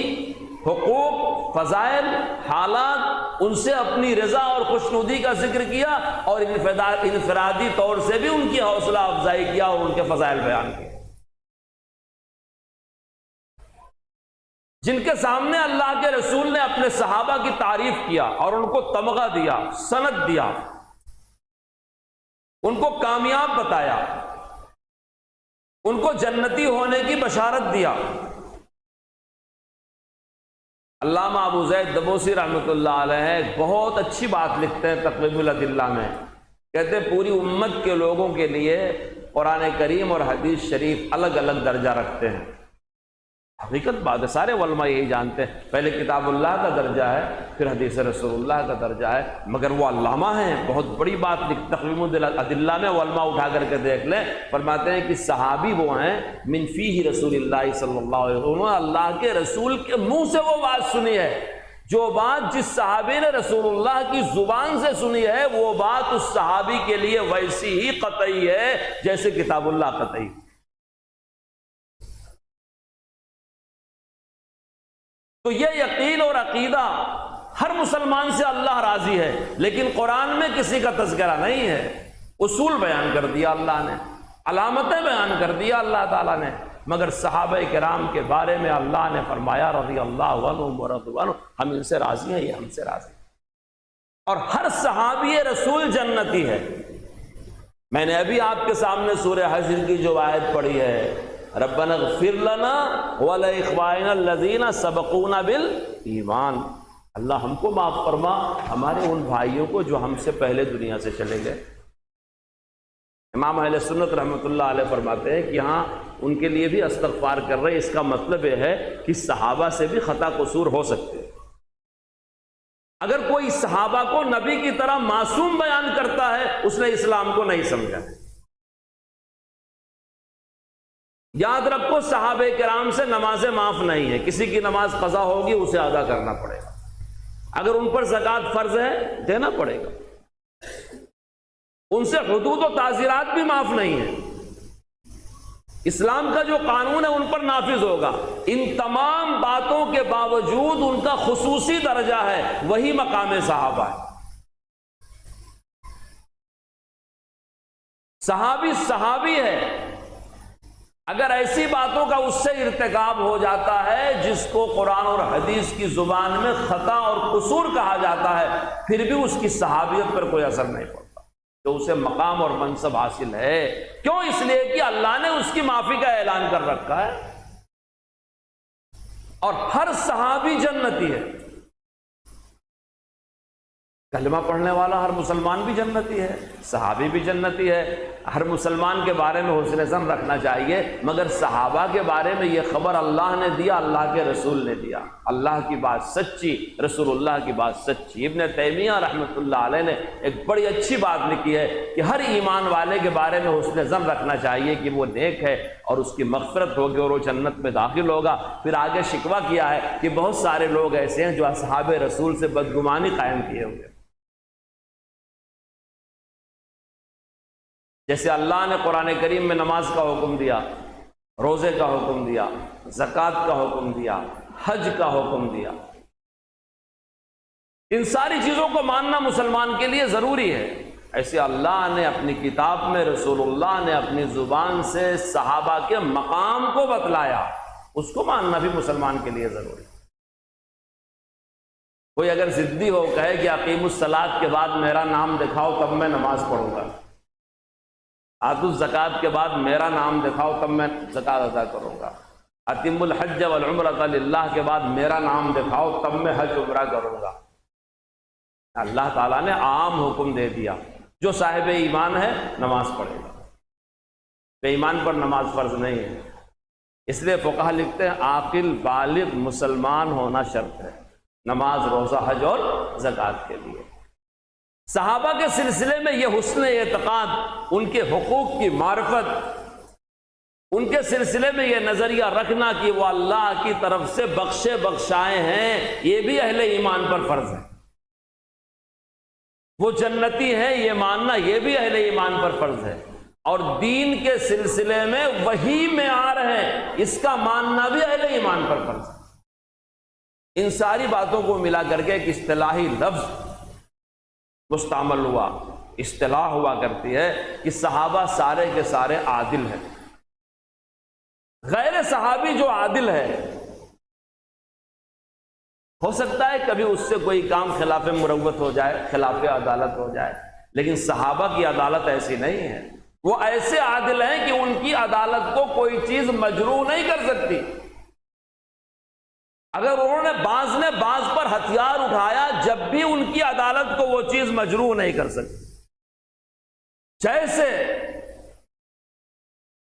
Speaker 1: حقوق، فضائل، حالات، ان سے اپنی رضا اور خوشنودی کا ذکر کیا، اور انفرادی طور سے بھی ان کی حوصلہ افزائی کیا اور ان کے فضائل بیان کیے۔ جن کے سامنے اللہ کے رسول نے اپنے صحابہ کی تعریف کیا اور ان کو تمغہ دیا، سند دیا، ان کو کامیاب بتایا، ان کو جنتی ہونے کی بشارت دیا۔ علامہ ابو زید دبوسی رحمۃ اللہ علیہ بہت اچھی بات لکھتے ہیں تقریب الادلہ میں، کہتے ہیں پوری امت کے لوگوں کے لیے قرآن کریم اور حدیث شریف الگ الگ درجہ رکھتے ہیں۔ حقیقت بات ہے، سارے علماء یہی جانتے ہیں، پہلے کتاب اللہ کا درجہ ہے، پھر حدیث رسول اللہ کا درجہ ہے، مگر وہ علامہ ہیں، بہت بڑی بات تقریب الادلہ میں علماء اٹھا کر کے دیکھ لیں، فرماتے ہیں کہ صحابی وہ ہیں من فیہ رسول اللہ صلی اللہ علیہ وسلم، اللہ کے رسول کے منہ سے وہ بات سنی ہے، جو بات جس صحابی نے رسول اللہ کی زبان سے سنی ہے وہ بات اس صحابی کے لیے ویسی ہی قطعی ہے جیسے کتاب اللہ قطعی۔ تو یہ یقین اور عقیدہ ہر مسلمان سے اللہ راضی ہے، لیکن قرآن میں کسی کا تذکرہ نہیں ہے۔ اصول بیان کر دیا اللہ نے، علامتیں بیان کر دیا اللہ تعالیٰ نے، مگر صحابہ کرام کے بارے میں اللہ نے فرمایا رضی اللہ عنہم ورضوا عنہ، ہم ان سے راضی ہیں، یہ ہم سے راضی ہیں۔ اور ہر صحابی رسول جنتی ہے۔ میں نے ابھی آپ کے سامنے سورہ حشر کی جو آیت پڑھی ہے، ربنا اغفر لنا ولاخواننا الذین سبقونا بالایمان، اللہ ہم کو معاف فرما، ہمارے ان بھائیوں کو جو ہم سے پہلے دنیا سے چلے گئے۔ امام اہل سنت رحمۃ اللہ علیہ فرماتے ہیں کہ ہاں ان کے لیے بھی استغفار کر رہے، اس کا مطلب یہ ہے کہ صحابہ سے بھی خطا قصور ہو سکتے ہیں۔ اگر کوئی صحابہ کو نبی کی طرح معصوم بیان کرتا ہے، اس نے اسلام کو نہیں سمجھا۔ یاد رکھو صحابہ کرام سے نمازیں معاف نہیں ہے، کسی کی نماز قضا ہوگی اسے ادا کرنا پڑے گا، اگر ان پر زکوٰۃ فرض ہے دینا پڑے گا، ان سے حدود و تعزیرات بھی معاف نہیں ہیں، اسلام کا جو قانون ہے ان پر نافذ ہوگا۔ ان تمام باتوں کے باوجود ان کا خصوصی درجہ ہے، وہی مقام صحابہ ہے۔ صحابی صحابی ہے، اگر ایسی باتوں کا اس سے ارتکاب ہو جاتا ہے جس کو قرآن اور حدیث کی زبان میں خطا اور قصور کہا جاتا ہے، پھر بھی اس کی صحابیت پر کوئی اثر نہیں پڑتا، جو اسے مقام اور منصب حاصل ہے۔ کیوں؟ اس لیے کہ اللہ نے اس کی معافی کا اعلان کر رکھا ہے، اور ہر صحابی جنتی ہے۔ کلمہ پڑھنے والا ہر مسلمان بھی جنتی ہے، صحابی بھی جنتی ہے۔ ہر مسلمان کے بارے میں حسن ظن رکھنا چاہیے، مگر صحابہ کے بارے میں یہ خبر اللہ نے دیا، اللہ کے رسول نے دیا۔ اللہ کی بات سچی، رسول اللہ کی بات سچی۔ ابن تیمیہ رحمۃ اللہ علیہ نے ایک بڑی اچھی بات لکھی ہے کہ ہر ایمان والے کے بارے میں حسن ظن رکھنا چاہیے کہ وہ نیک ہے اور اس کی مغفرت ہوگی اور وہ جنت میں داخل ہوگا۔ پھر آگے شکوہ کیا ہے کہ بہت سارے لوگ ایسے ہیں جو اصحاب رسول سے بدگمانی قائم کیے ہوئے، جیسے اللہ نے قرآن کریم میں نماز کا حکم دیا، روزے کا حکم دیا، زکوٰۃ کا حکم دیا، حج کا حکم دیا۔ ان ساری چیزوں کو ماننا مسلمان کے لیے ضروری ہے۔ ایسے اللہ نے اپنی کتاب میں، رسول اللہ نے اپنی زبان سے صحابہ کے مقام کو بتلایا، اس کو ماننا بھی مسلمان کے لیے ضروری ہے۔ کوئی اگر ضدی ہو کہے کہ اقیم الصلاۃ کے بعد میرا نام دکھاؤ تب میں نماز پڑھوں گا، آتوا الزکوٰۃ کے بعد میرا نام دکھاؤ تب میں زکوٰۃ ادا کروں گا، اتم الحج والعمرۃ للہ کے بعد میرا نام دکھاؤ تب میں حج عمرہ کروں گا۔ اللہ تعالیٰ نے عام حکم دے دیا، جو صاحب ایمان ہے نماز پڑھے گا، بے ایمان پر نماز فرض نہیں ہے۔ اس لیے فقہا لکھتے ہیں عاقل بالغ مسلمان ہونا شرط ہے نماز، روزہ، حج اور زکوٰۃ کے لیے۔ صحابہ کے سلسلے میں یہ حسن اعتقاد، ان کے حقوق کی معرفت، ان کے سلسلے میں یہ نظریہ رکھنا کہ وہ اللہ کی طرف سے بخشے بخشائے ہیں، یہ بھی اہل ایمان پر فرض ہے۔ وہ جنتی ہیں یہ ماننا، یہ بھی اہل ایمان پر فرض ہے۔ اور دین کے سلسلے میں وہی معیار ہے، اس کا ماننا بھی اہل ایمان پر فرض ہے۔ ان ساری باتوں کو ملا کر کے ایک اصطلاحی لفظ مستعمل ہوا، اصطلاح ہوا کرتی ہے کہ صحابہ سارے کے سارے عادل ہیں۔ غیر صحابی جو عادل ہے، ہو سکتا ہے کبھی اس سے کوئی کام خلاف مروت ہو جائے، خلاف عدالت ہو جائے، لیکن صحابہ کی عدالت ایسی نہیں ہے۔ وہ ایسے عادل ہیں کہ ان کی عدالت کو کوئی چیز مجروح نہیں کر سکتی۔ اگر انہوں نے بعض پر ہتھیار اٹھایا، جب بھی ان کی عدالت کو وہ چیز مجروح نہیں کر سکتی۔ جیسے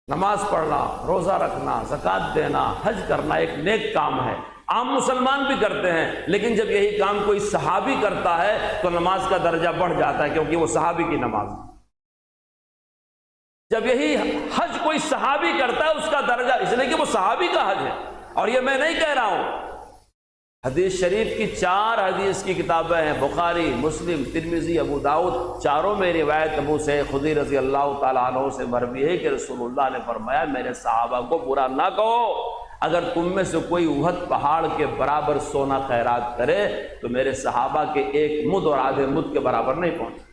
Speaker 1: نماز پڑھنا، روزہ رکھنا، زکوٰۃ دینا، حج کرنا ایک نیک کام ہے، عام مسلمان بھی کرتے ہیں، لیکن جب یہی کام کوئی صحابی کرتا ہے تو نماز کا درجہ بڑھ جاتا ہے، کیونکہ وہ صحابی کی نماز ہے۔ جب یہی حج کوئی صحابی کرتا ہے، اس کا درجہ، اس لیے کہ وہ صحابی کا حج ہے۔ اور یہ میں نہیں کہہ رہا ہوں، حدیث شریف کی 4 حدیث کی کتابیں ہیں، بخاری، مسلم، ترمذی، ابو داؤد، چاروں میں روایت ابو سعید خدری رضی اللہ تعالیٰ عنہ سے مروی ہے کہ رسول اللہ نے فرمایا میرے صحابہ کو برا نہ کہو، اگر تم میں سے کوئی احد پہاڑ کے برابر سونا خیرات کرے تو میرے صحابہ کے ایک مد اور آدھے مد کے برابر نہیں پہنچ۔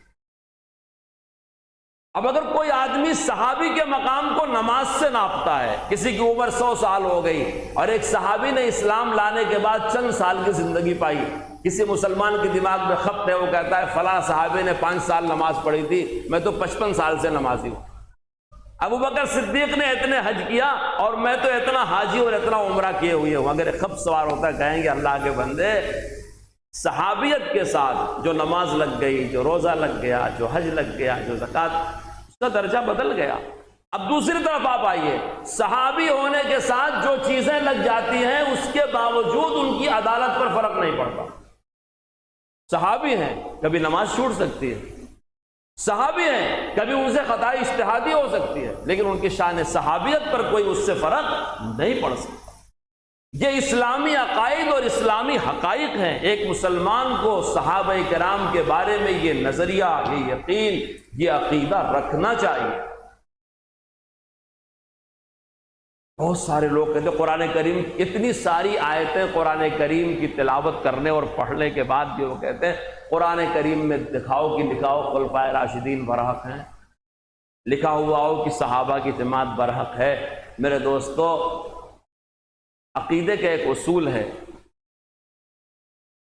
Speaker 1: اب اگر کوئی آدمی صحابی کے مقام کو نماز سے ناپتا ہے، کسی کی عمر 100 سال ہو گئی اور ایک صحابی نے اسلام لانے کے بعد چند سال کی زندگی پائی، کسی مسلمان کے دماغ میں خط ہے، وہ کہتا ہے فلاں صحابی نے 5 سال نماز پڑھی تھی، میں تو 55 سال سے نمازی ہوں۔ ابو بکر صدیق نے اتنے حج کیا اور میں تو اتنا حاجی اور اتنا عمرہ کیے ہوئے ہوں۔ اگر خب سوار ہوتا ہے، کہیں گے اللہ کے بندے، صحابیت کے ساتھ جو نماز لگ گئی، جو روزہ لگ گیا، جو حج لگ گیا، جو زکوٰۃ، اس کا درجہ بدل گیا۔ اب دوسری طرف آپ آئیے، صحابی ہونے کے ساتھ جو چیزیں لگ جاتی ہیں اس کے باوجود ان کی عدالت پر فرق نہیں پڑتا۔ صحابی ہیں، کبھی نماز چھوٹ سکتی ہے، صحابی ہیں، کبھی ان سے خطا اجتہادی ہو سکتی ہے، لیکن ان کی شان صحابیت پر کوئی اس سے فرق نہیں پڑ سکتا۔ یہ اسلامی عقائد اور اسلامی حقائق ہیں۔ ایک مسلمان کو صحابہ کرام کے بارے میں یہ نظریہ، یہ یقین، یہ عقیدہ رکھنا چاہیے۔ بہت سارے لوگ کہتے ہیں قرآن کریم، اتنی ساری آیتیں قرآن کریم کی تلاوت کرنے اور پڑھنے کے بعد بھی وہ کہتے ہیں قرآن کریم میں دکھاؤ کہ لکھاؤ خلفائے راشدین برحق ہیں، لکھا ہوا ہو کہ صحابہ کی جماعت برحق ہے۔ میرے دوستو، عقیدے کا ایک اصول ہے،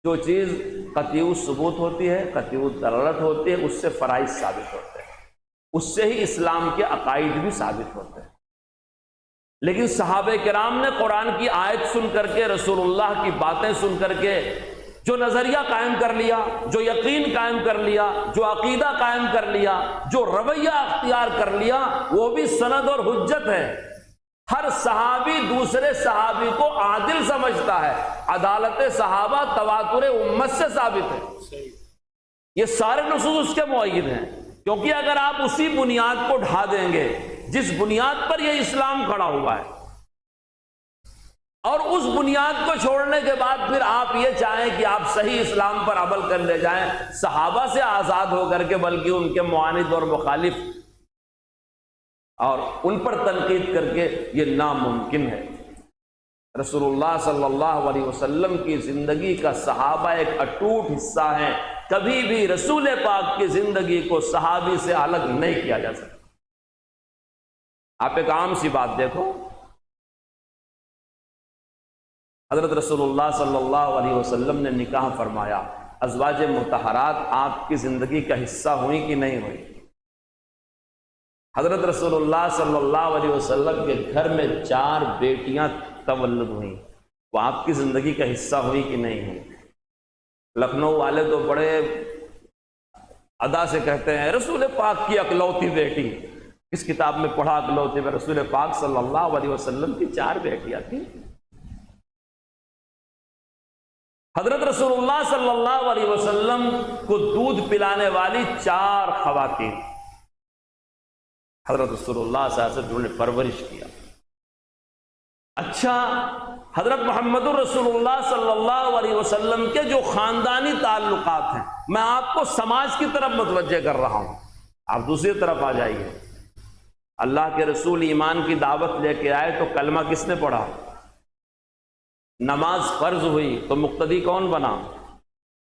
Speaker 1: جو چیز قطعی ثبوت ہوتی ہے، قطعی دلالت ہوتی ہے، اس سے فرائض ثابت ہوتے ہیں، اس سے ہی اسلام کے عقائد بھی ثابت ہوتے ہیں۔ لیکن صحابہ کرام نے قرآن کی آیت سن کر کے، رسول اللہ کی باتیں سن کر کے جو نظریہ قائم کر لیا، جو یقین قائم کر لیا، جو عقیدہ قائم کر لیا، جو رویہ اختیار کر لیا، وہ بھی سند اور حجت ہے۔ ہر صحابی دوسرے صحابی کو عادل سمجھتا ہے۔ عدالت صحابہ تواتر امت سے ثابت ہے۔ یہ سارے نصوص اس کے مؤید ہیں، کیونکہ اگر آپ اسی بنیاد کو ڈھا دیں گے جس بنیاد پر یہ اسلام کھڑا ہوا ہے، اور اس بنیاد کو چھوڑنے کے بعد پھر آپ یہ چاہیں کہ آپ صحیح اسلام پر عمل کر لے جائیں صحابہ سے آزاد ہو کر کے، بلکہ ان کے معاند اور مخالف اور ان پر تنقید کر کے، یہ ناممکن ہے۔ رسول اللہ صلی اللہ علیہ وسلم کی زندگی کا صحابہ ایک اٹوٹ حصہ ہیں۔ کبھی بھی رسول پاک کی زندگی کو صحابی سے الگ نہیں کیا جا سکتا۔ آپ ایک عام سی بات دیکھو، حضرت رسول اللہ صلی اللہ علیہ وسلم نے نکاح فرمایا، ازواج مطہرات آپ کی زندگی کا حصہ ہوئی کہ نہیں ہوئی؟ حضرت رسول اللہ صلی اللہ علیہ وسلم کے گھر میں 4 بیٹیاں تولد ہوئیں، وہ آپ کی زندگی کا حصہ ہوئی کہ نہیں ہوئی؟ لکھنؤ والے تو بڑے ادا سے کہتے ہیں رسول پاک کی اکلوتی بیٹی۔ اس کتاب میں پڑھا اکلوتی میں رسول پاک صلی اللہ علیہ وسلم کی 4 بیٹیاں تھیں۔ حضرت رسول اللہ صلی اللہ علیہ وسلم کو دودھ پلانے والی 4 خواتین حضرت رسول اللہ صلی اللہ علیہ وسلم نے پرورش کیا۔ اچھا، حضرت محمد الرسول اللہ صلی اللہ علیہ وسلم کے جو خاندانی تعلقات ہیں، میں آپ کو سماج کی طرف متوجہ کر رہا ہوں، آپ دوسری طرف آ جائیے۔ اللہ کے رسول ایمان کی دعوت لے کے آئے تو کلمہ کس نے پڑھا؟ نماز فرض ہوئی تو مقتدی کون بنا؟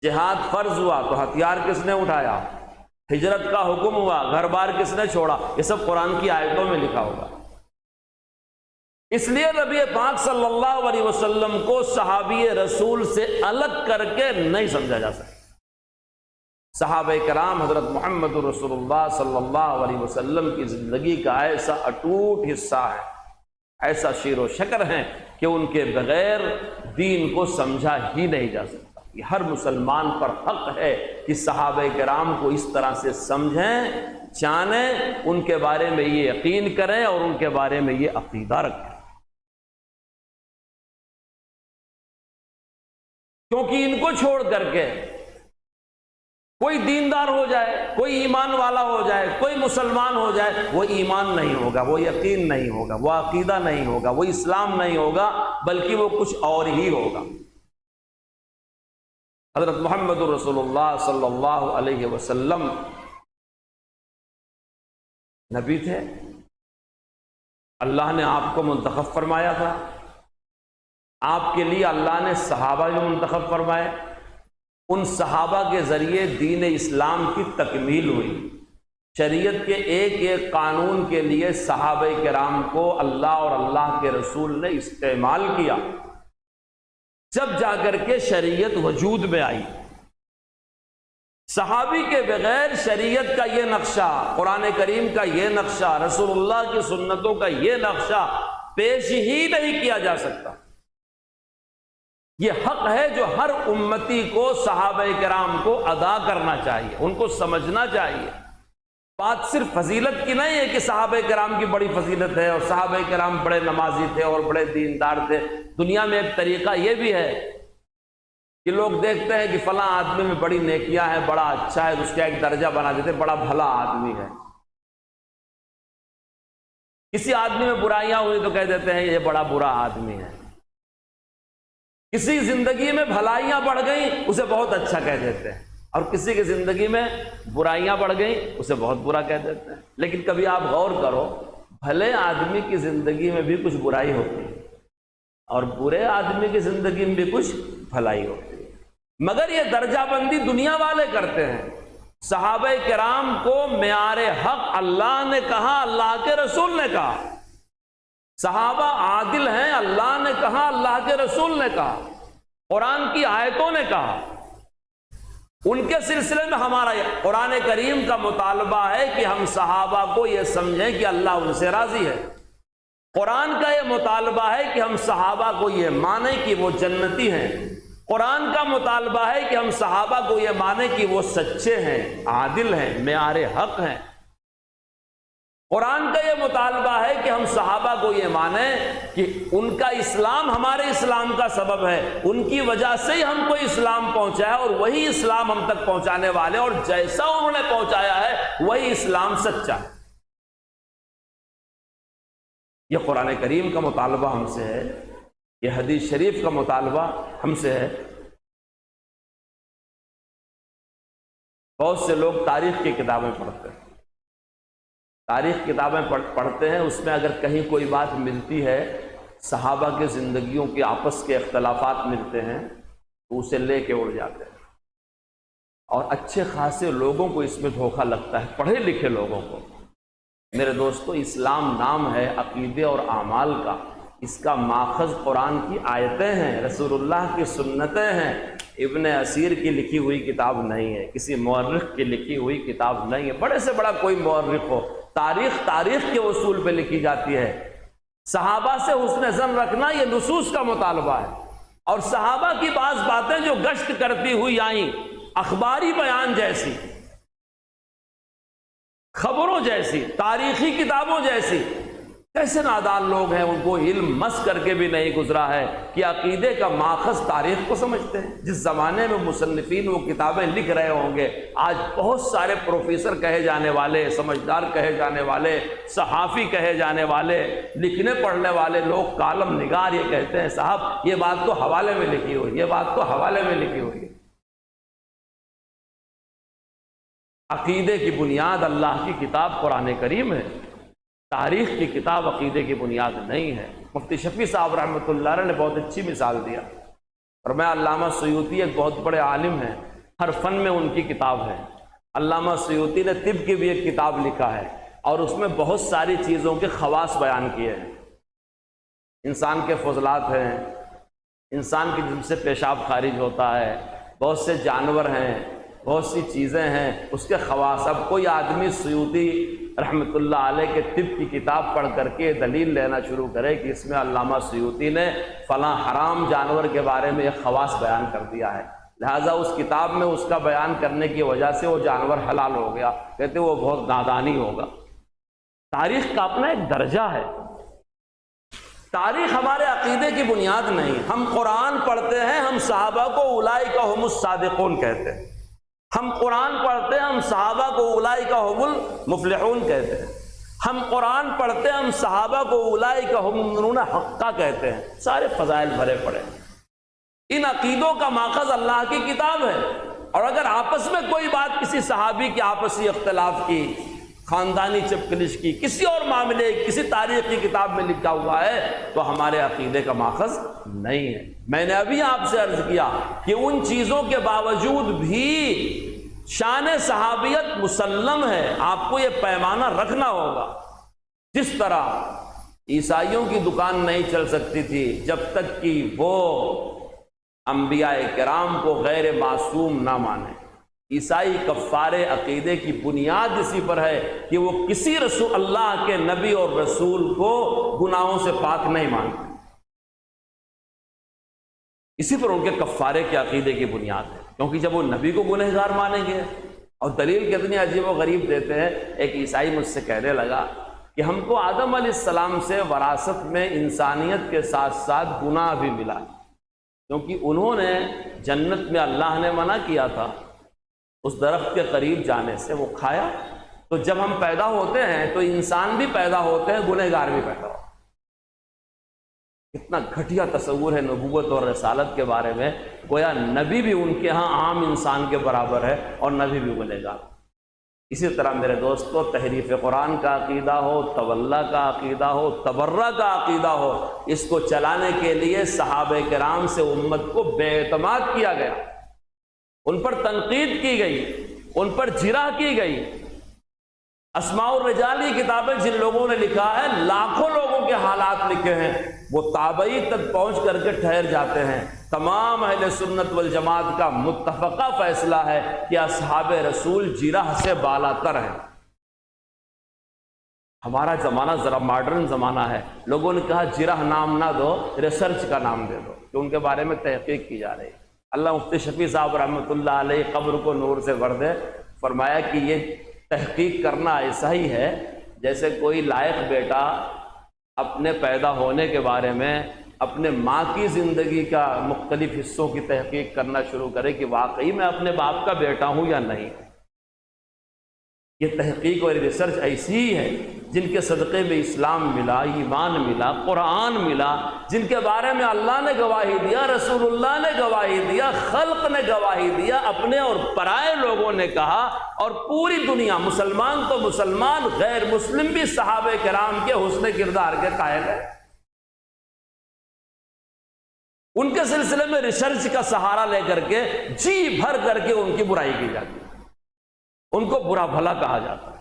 Speaker 1: جہاد فرض ہوا تو ہتھیار کس نے اٹھایا؟ ہجرت کا حکم ہوا، گھر بار کس نے چھوڑا؟ یہ سب قرآن کی آیتوں میں لکھا ہوگا۔ اس لیے نبی پاک صلی اللہ علیہ وسلم کو صحابی رسول سے الگ کر کے نہیں سمجھا جا سکتا۔ صحابہ کرام حضرت محمد رسول اللہ صلی اللہ علیہ وسلم کی زندگی کا ایسا اٹوٹ حصہ ہے، ایسا شیر و شکر ہیں کہ ان کے بغیر دین کو سمجھا ہی نہیں جا سکتا۔ یہ ہر مسلمان پر حق ہے کہ صحابہ کرام کو اس طرح سے سمجھیں، جانیں، ان کے بارے میں یہ یقین کریں اور ان کے بارے میں یہ عقیدہ رکھیں، کیونکہ ان کو چھوڑ کر کے کوئی دیندار ہو جائے، کوئی ایمان والا ہو جائے، کوئی مسلمان ہو جائے، وہ ایمان نہیں ہوگا، وہ یقین نہیں ہوگا، وہ عقیدہ نہیں ہوگا، وہ اسلام نہیں ہوگا، بلکہ وہ کچھ اور ہی ہوگا۔ حضرت محمد رسول اللہ صلی اللہ علیہ وسلم نبی تھے، اللہ نے آپ کو منتخب فرمایا تھا، آپ کے لیے اللہ نے صحابہ جو منتخب فرمائے، ان صحابہ کے ذریعے دین اسلام کی تکمیل ہوئی۔ شریعت کے ایک ایک قانون کے لیے صحابہ کرام کو اللہ اور اللہ کے رسول نے استعمال کیا، جب جا کر کے شریعت وجود میں آئی۔ صحابی کے بغیر شریعت کا یہ نقشہ، قرآن کریم کا یہ نقشہ، رسول اللہ کی سنتوں کا یہ نقشہ پیش ہی نہیں کیا جا سکتا۔ یہ حق ہے جو ہر امتی کو صحابہ کرام کو ادا کرنا چاہیے، ان کو سمجھنا چاہیے۔ بات صرف فضیلت کی نہیں ہے کہ صحابہ کرام کی بڑی فضیلت ہے اور صحابہ کرام بڑے نمازی تھے اور بڑے دیندار تھے۔ دنیا میں ایک طریقہ یہ بھی ہے کہ لوگ دیکھتے ہیں کہ فلاں آدمی میں بڑی نیکیاں ہیں، بڑا اچھا ہے، اس کا ایک درجہ بنا دیتے ہیں، بڑا بھلا آدمی ہے۔ کسی آدمی میں برائیاں ہوئی تو کہہ دیتے ہیں یہ بڑا برا آدمی ہے۔ کسی زندگی میں بھلائیاں بڑھ گئیں اسے بہت اچھا کہہ دیتے ہیں، اور کسی کی زندگی میں برائیاں بڑھ گئیں اسے بہت برا کہہ دیتے ہیں۔ لیکن کبھی آپ غور کرو، بھلے آدمی کی زندگی میں بھی کچھ برائی ہوتی ہے اور برے آدمی کی زندگی میں بھی کچھ بھلائی ہوتی ہے، مگر یہ درجہ بندی دنیا والے کرتے ہیں۔ صحابہ کرام کو معیار حق اللہ نے کہا، اللہ کے رسول نے کہا۔ صحابہ عادل ہیں، اللہ نے کہا، اللہ کے رسول نے کہا، قرآن کی آیتوں نے کہا۔ ان کے سلسلے میں ہمارا قرآن کریم کا مطالبہ ہے کہ ہم صحابہ کو یہ سمجھیں کہ اللہ ان سے راضی ہے۔ قرآن کا یہ مطالبہ ہے کہ ہم صحابہ کو یہ مانیں کہ وہ جنتی ہیں۔ قرآن کا مطالبہ ہے کہ ہم صحابہ کو یہ مانیں کہ وہ سچے ہیں، عادل ہیں، معیار حق ہیں۔ قرآن کا یہ مطالبہ ہے کہ ہم صحابہ کو یہ مانیں کہ ان کا اسلام ہمارے اسلام کا سبب ہے، ان کی وجہ سے ہی ہم کو اسلام پہنچا ہے، اور وہی اسلام ہم تک پہنچانے والے، اور جیسا انہوں نے پہنچایا ہے وہی اسلام سچا ہے۔ یہ قرآن کریم کا مطالبہ ہم سے ہے، یہ حدیث شریف کا مطالبہ ہم سے ہے۔ بہت سے لوگ تاریخ کی کتابیں پڑھتے ہیں، تاریخ کتابیں پڑھتے ہیں، اس میں اگر کہیں کوئی بات ملتی ہے، صحابہ کے زندگیوں کے آپس کے اختلافات ملتے ہیں تو اسے لے کے اڑ جاتے ہیں، اور اچھے خاصے لوگوں کو اس میں دھوکہ لگتا ہے، پڑھے لکھے لوگوں کو۔ میرے دوستو، اسلام نام ہے عقیدے اور اعمال کا، اس کا ماخذ قرآن کی آیتیں ہیں، رسول اللہ کی سنتیں ہیں، ابن اسیر کی لکھی ہوئی کتاب نہیں ہے، کسی مورخ کی لکھی ہوئی کتاب نہیں ہے۔ بڑے سے بڑا کوئی مورخ ہو، تاریخ کے اصول پہ لکھی جاتی ہے۔ صحابہ سے حسن ظن رکھنا یہ نصوص کا مطالبہ ہے، اور صحابہ کی بعض باتیں جو گشت کرتی ہوئی آئیں، اخباری بیان جیسی، خبروں جیسی، تاریخی کتابوں جیسی، کیسے نادان لوگ ہیں، ان کو علم مس کر کے بھی نہیں گزرا ہے کہ عقیدے کا ماخذ تاریخ کو سمجھتے ہیں۔ جس زمانے میں مصنفین وہ کتابیں لکھ رہے ہوں گے، آج بہت سارے پروفیسر کہے جانے والے، سمجھدار کہے جانے والے، صحافی کہے جانے والے، لکھنے پڑھنے والے لوگ، کالم نگار، یہ کہتے ہیں صاحب یہ بات تو حوالے میں لکھی ہوئی، یہ بات تو حوالے میں لکھی ہوئی ہے۔ عقیدے کی بنیاد اللہ کی کتاب قرآن کریم ہے، تاریخ کی کتاب عقیدے کی بنیاد نہیں ہے۔ مفتی شفیع صاحب رحمۃ اللہ علیہ نے بہت اچھی مثال دیا، اور میں علامہ سیوطی ایک بہت بڑے عالم ہیں، ہر فن میں ان کی کتاب ہے۔ علامہ سیوطی نے طب کی بھی ایک کتاب لکھا ہے، اور اس میں بہت ساری چیزوں کے خواص بیان کیے ہیں۔ انسان کے فضلات ہیں، انسان کے جسم سے پیشاب خارج ہوتا ہے، بہت سے جانور ہیں، بہت سی چیزیں ہیں، اس کے خواص۔ اب کوئی آدمی سیوطی رحمۃ اللہ علیہ کے طب کی کتاب پڑھ کر کے دلیل لینا شروع کرے کہ اس میں علامہ سیوطی نے فلاں حرام جانور کے بارے میں ایک خواص بیان کر دیا ہے، لہٰذا اس کتاب میں اس کا بیان کرنے کی وجہ سے وہ جانور حلال ہو گیا، کہتے وہ بہت نادانی ہوگا۔ تاریخ کا اپنا ایک درجہ ہے، تاریخ ہمارے عقیدے کی بنیاد نہیں۔ ہم قرآن پڑھتے ہیں، ہم صحابہ کو اولئک هم الصادقون کہتے ہیں، ہم قرآن پڑھتے ہیں، ہم صحابہ کو اولئک هم المفلحون کہتے ہیں، ہم قرآن پڑھتے ہیں، ہم صحابہ کو اولئک هم المؤمنون حقا کہتے ہیں، سارے فضائل بھرے پڑے۔ ان عقیدوں کا ماخذ اللہ کی کتاب ہے، اور اگر آپس میں کوئی بات کسی صحابی کے آپسی اختلاف کی، خاندانی چپکلش کی، کسی اور معاملے، کسی تاریخ کی کتاب میں لکھا ہوا ہے تو ہمارے عقیدے کا ماخذ نہیں ہے۔ میں نے ابھی آپ سے عرض کیا کہ ان چیزوں کے باوجود بھی شان صحابیت مسلم ہے، آپ کو یہ پیمانہ رکھنا ہوگا۔ جس طرح عیسائیوں کی دکان نہیں چل سکتی تھی جب تک کہ وہ انبیاء کرام کو غیر معصوم نہ مانے، عیسائی کفار عقیدے کی بنیاد اسی پر ہے کہ وہ کسی رسول، اللہ کے نبی اور رسول کو گناہوں سے پاک نہیں مانتے، اسی پر ان کے کفارے کے عقیدے کی بنیاد ہے، کیونکہ جب وہ نبی کو گنہگار مانیں گے اور دلیل کتنی عجیب و غریب دیتے ہیں. ایک عیسائی مجھ سے کہنے لگا کہ ہم کو آدم علیہ السلام سے وراثت میں انسانیت کے ساتھ ساتھ گناہ بھی ملا، کیونکہ انہوں نے جنت میں اللہ نے منع کیا تھا اس درخت کے قریب جانے سے، وہ کھایا. تو جب ہم پیدا ہوتے ہیں تو انسان بھی پیدا ہوتے ہیں، گنہگار بھی پیدا ہوتے ہیں. کتنا گھٹیا تصور ہے نبوت اور رسالت کے بارے میں. گویا نبی بھی ان کے ہاں عام انسان کے برابر ہے اور نبی بھی گنہگار. اسی طرح میرے دوستو، تحریف قرآن کا عقیدہ ہو، تولا کا عقیدہ ہو، تبرہ کا عقیدہ ہو، اس کو چلانے کے لیے صحابہ کرام سے امت کو بے اعتماد کیا گیا، ان پر تنقید کی گئی، ان پر جرح کی گئی. اسماء الرجال کی کتابیں جن لوگوں نے لکھا ہے، لاکھوں لوگوں کے حالات لکھے ہیں، وہ تابعی تک پہنچ کر کے ٹھہر جاتے ہیں. تمام اہل سنت والجماعت کا متفقہ فیصلہ ہے کہ اصحاب رسول جرح سے بالا تر ہیں. ہمارا زمانہ ذرا ماڈرن زمانہ ہے. لوگوں نے کہا جرح نام نہ دو، ریسرچ کا نام دے دو، کہ ان کے بارے میں تحقیق کی جا رہی ہے. اللہ مفتی شفیع صاحب رحمۃ اللہ علیہ قبر کو نور سے بھر دے، فرمایا کہ یہ تحقیق کرنا ایسا ہی ہے جیسے کوئی لائق بیٹا اپنے پیدا ہونے کے بارے میں اپنے ماں کی زندگی کا مختلف حصوں کی تحقیق کرنا شروع کرے کہ واقعی میں اپنے باپ کا بیٹا ہوں یا نہیں. یہ تحقیق اور ریسرچ ایسی ہی ہے جن کے صدقے میں اسلام ملا، ایمان ملا، قرآن ملا، جن کے بارے میں اللہ نے گواہی دیا، رسول اللہ نے گواہی دیا، خلق نے گواہی دیا، اپنے اور پرائے لوگوں نے کہا، اور پوری دنیا، مسلمان تو مسلمان، غیر مسلم بھی صحابہ کرام کے حسن کردار کے قائل ہیں. ان کے سلسلے میں ریسرچ کا سہارا لے کر کے جی بھر کر کے ان کی برائی کی جاتی ہے، ان کو برا بھلا کہا جاتا ہے.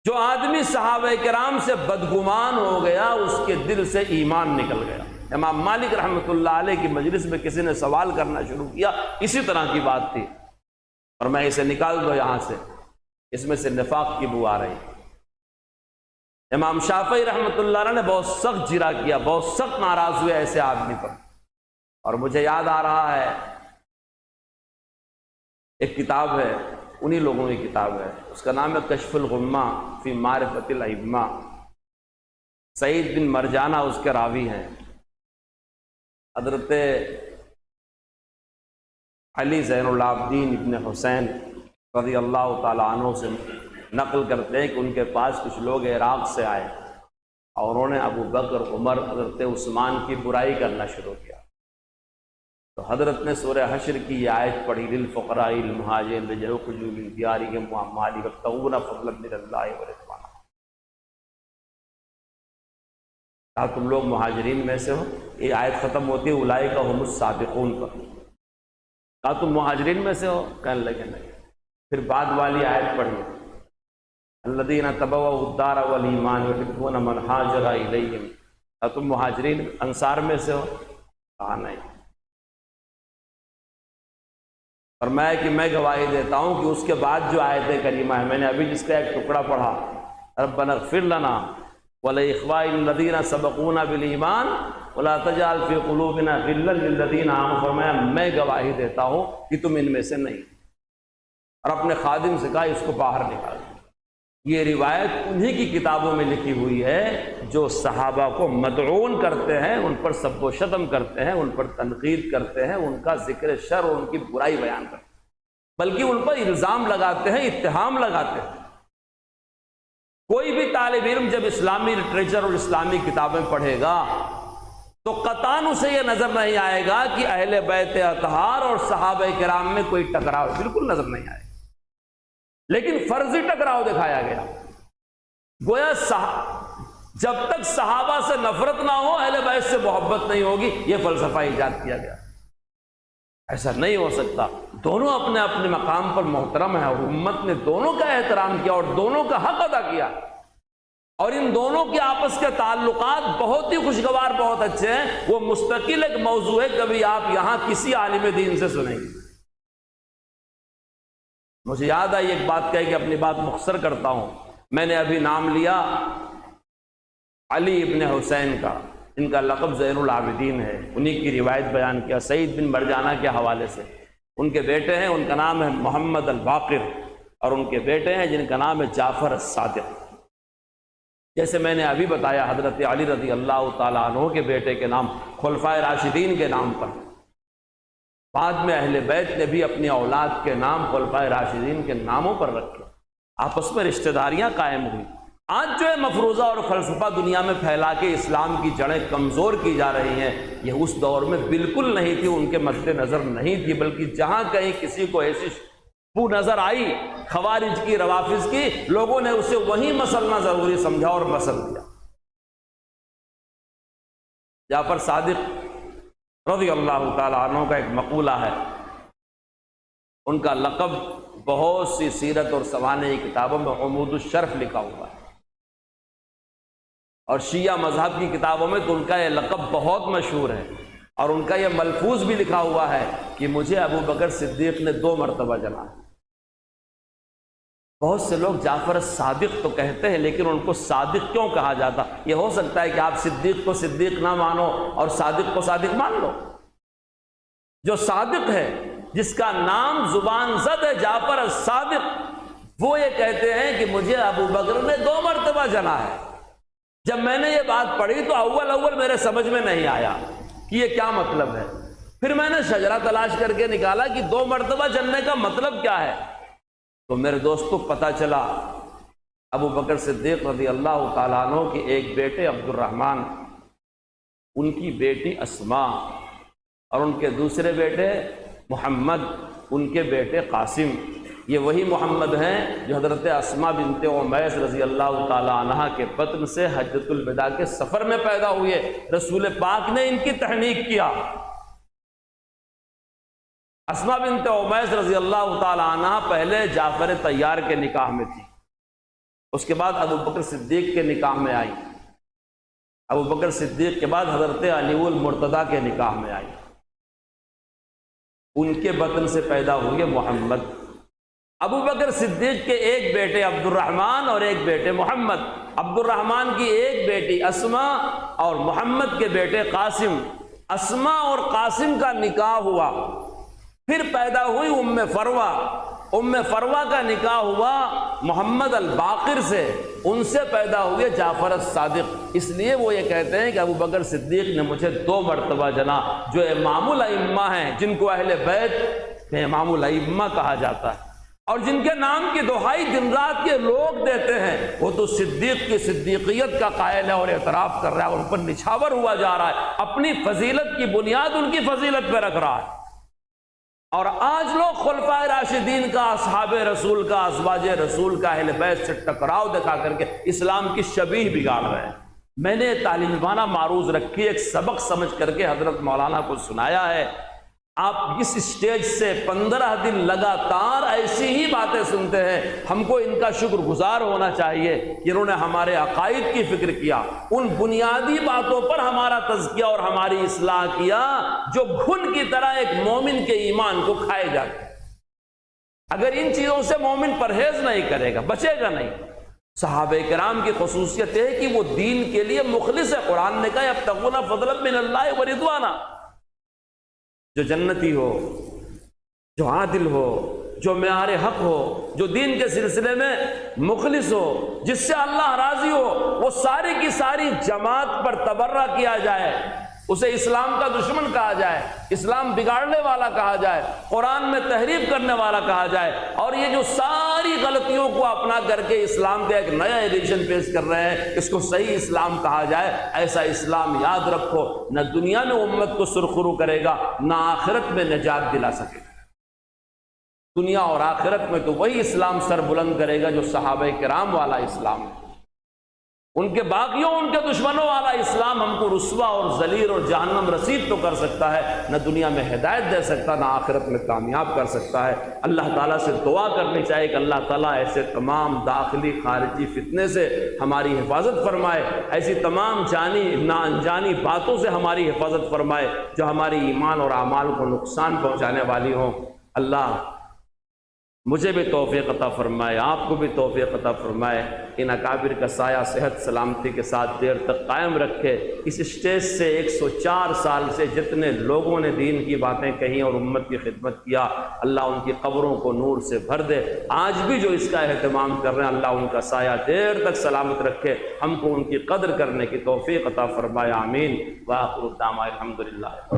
Speaker 1: جو آدمی صحابہ کرام سے بدگمان ہو گیا اس کے دل سے ایمان نکل گیا. امام مالک رحمۃ اللہ علیہ کی مجلس میں کسی نے سوال کرنا شروع کیا، اسی طرح کی بات تھی، اور میں اسے نکال دو یہاں سے، اس میں سے نفاق کی بو آ رہی. امام شافعی رحمۃ اللہ علیہ نے بہت سخت جرح کیا، بہت سخت ناراض ہوئے ایسے آدمی پر. اور مجھے یاد آ رہا ہے ایک کتاب ہے، انہی لوگوں کی کتاب ہے، اس کا نام ہے کشف الغمہ فی معرفت الائمہ. سعید بن مرجانہ اس کے راوی ہیں. حضرت علی زین العابدین ابن حسین رضی اللہ تعالیٰ عنہ سے نقل کرتے ہیں کہ ان کے پاس کچھ لوگ عراق سے آئے اور انہوں نے ابو بکر، عمر، حضرت عثمان کی برائی کرنا شروع کیا. تو حضرت نے سورہ حشر کی یہ آیت پڑھی، للفقراء المہاجرین الذین اخرجوا من دیارہم واموالہم یبتغون فضلا من اللہ ورضوانا. کہا تم لوگ مہاجرین میں سے ہو. یہ آیت ختم ہوتی ہے اولئک ھم السابقون پر. کہا تم مہاجرین میں سے ہو؟ کہنے لگے نہیں. پھر بعد والی آیت پڑھی، الذین تبوؤا الدار والایمان یحبون من ہاجر الیہم. کہا تم مہاجرین انصار میں سے ہو؟ کہا نہیں. فرمایا کہ میں گواہی دیتا ہوں کہ اس کے بعد جو آیت کریمہ ہے، میں نے ابھی جس کا ایک ٹکڑا پڑھا، ربنا اغفر لنا ولاخواننا الذین سبقونا بالایمان ولا تجعل فی قلوبنا غلا للذین آمنوا. فرمایا میں گواہی دیتا ہوں کہ تم ان میں سے نہیں. اور اپنے خادم سے کہا اس کو باہر نکال. یہ روایت انہی کی کتابوں میں لکھی ہوئی ہے جو صحابہ کو مدعون کرتے ہیں، ان پر سب و شتم کرتے ہیں، ان پر تنقید کرتے ہیں، ان کا ذکر شر اور ان کی برائی بیان کرتے ہیں، بلکہ ان پر الزام لگاتے ہیں، اتہام لگاتے ہیں. کوئی بھی طالب علم جب اسلامی لٹریچر اور اسلامی کتابیں پڑھے گا تو قطعاً اسے یہ نظر نہیں آئے گا کہ اہل بیت اطہار اور صحابہ کرام میں کوئی ٹکراؤ، بالکل نظر نہیں آئے گا. لیکن فرضی ٹکراؤ دکھایا گیا. گویا جب تک صحابہ سے نفرت نہ ہو اہل بیت سے محبت نہیں ہوگی، یہ فلسفہ ایجاد کیا گیا. ایسا نہیں ہو سکتا. دونوں اپنے اپنے مقام پر محترم ہیں اور امت نے دونوں کا احترام کیا اور دونوں کا حق ادا کیا، اور ان دونوں کے آپس کے تعلقات بہت ہی خوشگوار، بہت اچھے ہیں. وہ مستقل ایک موضوع ہے، کبھی آپ یہاں کسی عالم دین سے سنیں گے. مجھے یاد آئی ایک بات کہہ کے اپنی بات مختصر کرتا ہوں. میں نے ابھی نام لیا علی ابن حسین کا، ان کا لقب زین العابدین ہے، انہی کی روایت بیان کیا سعید بن مرجانہ کے حوالے سے ان کے بیٹے ہیں، ان کا نام ہے محمد الباقر، اور ان کے بیٹے ہیں جن کا نام ہے جعفر الصادق۔ جیسے میں نے ابھی بتایا حضرت علی رضی اللہ تعالیٰ عنہ کے بیٹے کے نام خلفائے راشدین کے نام پر، بعد میں اہل بیت نے بھی اپنی اولاد کے نام خلفائے راشدین کے ناموں پر رکھے، آپس میں رشتہ داریاں قائم ہوئی۔ آج جو ہے مفروضہ اور فلسفہ دنیا میں پھیلا کے اسلام کی جڑیں کمزور کی جا رہی ہیں، یہ اس دور میں بالکل نہیں تھی، ان کے مد نظر نہیں تھی، بلکہ جہاں کہیں کسی کو ایسی بو نظر آئی خوارج کی، روافظ کی، لوگوں نے اسے وہیں مسلنا ضروری سمجھا اور مسل دیا۔ جعفر صادق رضی اللہ تعالیٰ عنہ کا ایک مقولہ ہے، ان کا لقب بہت سی سیرت اور سوانح کی کتابوں میں عمود الشرف لکھا ہوا ہے، اور شیعہ مذہب کی کتابوں میں تو ان کا یہ لقب بہت مشہور ہے، اور ان کا یہ ملفوظ بھی لکھا ہوا ہے کہ مجھے ابو بکر صدیق نے 2 مرتبہ جنا۔ بہت سے لوگ جعفر صادق تو کہتے ہیں، لیکن ان کو صادق کیوں کہا جاتا؟ یہ ہو سکتا ہے کہ آپ صدیق کو صدیق نہ مانو اور صادق کو صادق مان لو۔ جو صادق ہے، جس کا نام زبان زد ہے جعفر الصادق، وہ یہ کہتے ہیں کہ مجھے ابو بکر نے 2 مرتبہ جنا ہے۔ جب میں نے یہ بات پڑھی تو اول میرے سمجھ میں نہیں آیا کہ یہ کیا مطلب ہے، پھر میں نے شجرہ تلاش کر کے نکالا کہ 2 مرتبہ جننے کا مطلب کیا ہے، تو میرے دوستوں پتہ چلا ابو بکر صدیق رضی اللہ تعالیٰ عنہ کے ایک بیٹے عبد الرحمن، ان کی بیٹی اسماء، اور ان کے دوسرے بیٹے محمد، ان کے بیٹے قاسم، یہ وہی محمد ہیں جو حضرت اسماء بنت عمیس رضی اللہ تعالیٰ عنہ کے بطن سے حجۃ الوداع کے سفر میں پیدا ہوئے۔ رسول پاک نے ان کی تحنیک کیا۔ اسماء بنت عمیس رضی اللہ تعالیٰ عنہ پہلے جعفر طیار کے نکاح میں تھی، اس کے بعد ابو بکر صدیق کے نکاح میں آئی، ابو بکر صدیق کے بعد حضرت علی المرتضیٰ کے نکاح میں آئی، ان کے بطن سے پیدا ہوئے محمد۔ ابو بکر صدیق کے ایک بیٹے عبد الرحمن اور ایک بیٹے محمد، عبد الرحمن کی ایک بیٹی اسماء اور محمد کے بیٹے قاسم۔ اسماء اور قاسم کا نکاح ہوا، پھر پیدا ہوئی ام فروہ، ام فروہ کا نکاح ہوا محمد الباقر سے، ان سے پیدا ہوئے جعفر الصادق۔ اس لیے وہ یہ کہتے ہیں کہ ابو بکر صدیق نے مجھے 2 مرتبہ جنا۔ جو امام الائمہ ہیں، جن کو اہل بیت میں امام الائمہ کہا جاتا ہے، اور جن کے نام کی دہائی دن رات کے لوگ دیتے ہیں، وہ تو صدیق کی صدیقیت کا قائل ہے اور اعتراف کر رہا ہے اور ان پر نچھاور ہوا جا رہا ہے، اپنی فضیلت کی بنیاد ان کی فضیلت پہ رکھ رہا ہے۔ اور آج لوگ خلفائے راشدین کا، اصحاب رسول کا، ازواج رسول کا، اہل بیت سے ٹکراؤ دکھا کر کے اسلام کی شبیہ بگاڑ رہے ہیں۔ میں نے تعلیمانہ معروض رکھی، ایک سبق سمجھ کر کے حضرت مولانا کو سنایا ہے۔ آپ اس اسٹیج سے 15 دن لگاتار ایسی ہی باتیں سنتے ہیں، ہم کو ان کا شکر گزار ہونا چاہیے کہ انہوں نے ہمارے عقائد کی فکر کیا، ان بنیادی باتوں پر ہمارا تزکیہ اور ہماری اصلاح کیا جو گھن کی طرح ایک مومن کے ایمان کو کھائے جاتے ہیں۔ اگر ان چیزوں سے مومن پرہیز نہیں کرے گا، بچے گا نہیں۔ صحابہ کرام کی خصوصیت ہے کہ وہ دین کے لیے مخلص ہے۔ قرآن نے کہا یبتغون فضلا من اللہ ورضوانا، جو جنتی ہو، جو عادل ہو، جو معیار حق ہو، جو دین کے سلسلے میں مخلص ہو، جس سے اللہ راضی ہو، وہ ساری کی ساری جماعت پر تبرہ کیا جائے، اسے اسلام کا دشمن کہا جائے، اسلام بگاڑنے والا کہا جائے، قرآن میں تحریف کرنے والا کہا جائے، اور یہ جو ساری غلطیوں کو اپنا کر کے اسلام کا ایک نیا ایڈیشن پیش کر رہے ہیں، اس کو صحیح اسلام کہا جائے۔ ایسا اسلام یاد رکھو نہ دنیا میں امت کو سرخرو کرے گا، نہ آخرت میں نجات دلا سکے گا۔ دنیا اور آخرت میں تو وہی اسلام سر بلند کرے گا جو صحابہ کرام والا اسلام ہے۔ ان کے باغیوں، ان کے دشمنوں والا اسلام ہم کو رسوا اور ذلیل اور جہنم رسید تو کر سکتا ہے، نہ دنیا میں ہدایت دے سکتا، نہ آخرت میں کامیاب کر سکتا ہے۔ اللہ تعالیٰ سے دعا کرنی چاہیے کہ اللہ تعالیٰ ایسے تمام داخلی خارجی فتنے سے ہماری حفاظت فرمائے، ایسی تمام جانی نہ انجانی باتوں سے ہماری حفاظت فرمائے جو ہماری ایمان اور اعمال کو نقصان پہنچانے والی ہوں۔ اللہ مجھے بھی توفیق عطا فرمائے، آپ کو بھی توفیق عطا فرمائے، ان اکابر کا سایہ صحت سلامتی کے ساتھ دیر تک قائم رکھے۔ اس اسٹیج سے 104 سال سے جتنے لوگوں نے دین کی باتیں کہیں اور امت کی خدمت کیا، اللہ ان کی قبروں کو نور سے بھر دے۔ آج بھی جو اس کا اہتمام کر رہے ہیں، اللہ ان کا سایہ دیر تک سلامت رکھے، ہم کو ان کی قدر کرنے کی توفیق عطا فرمائے، آمین۔ وآخر الدعوانا الحمدللہ۔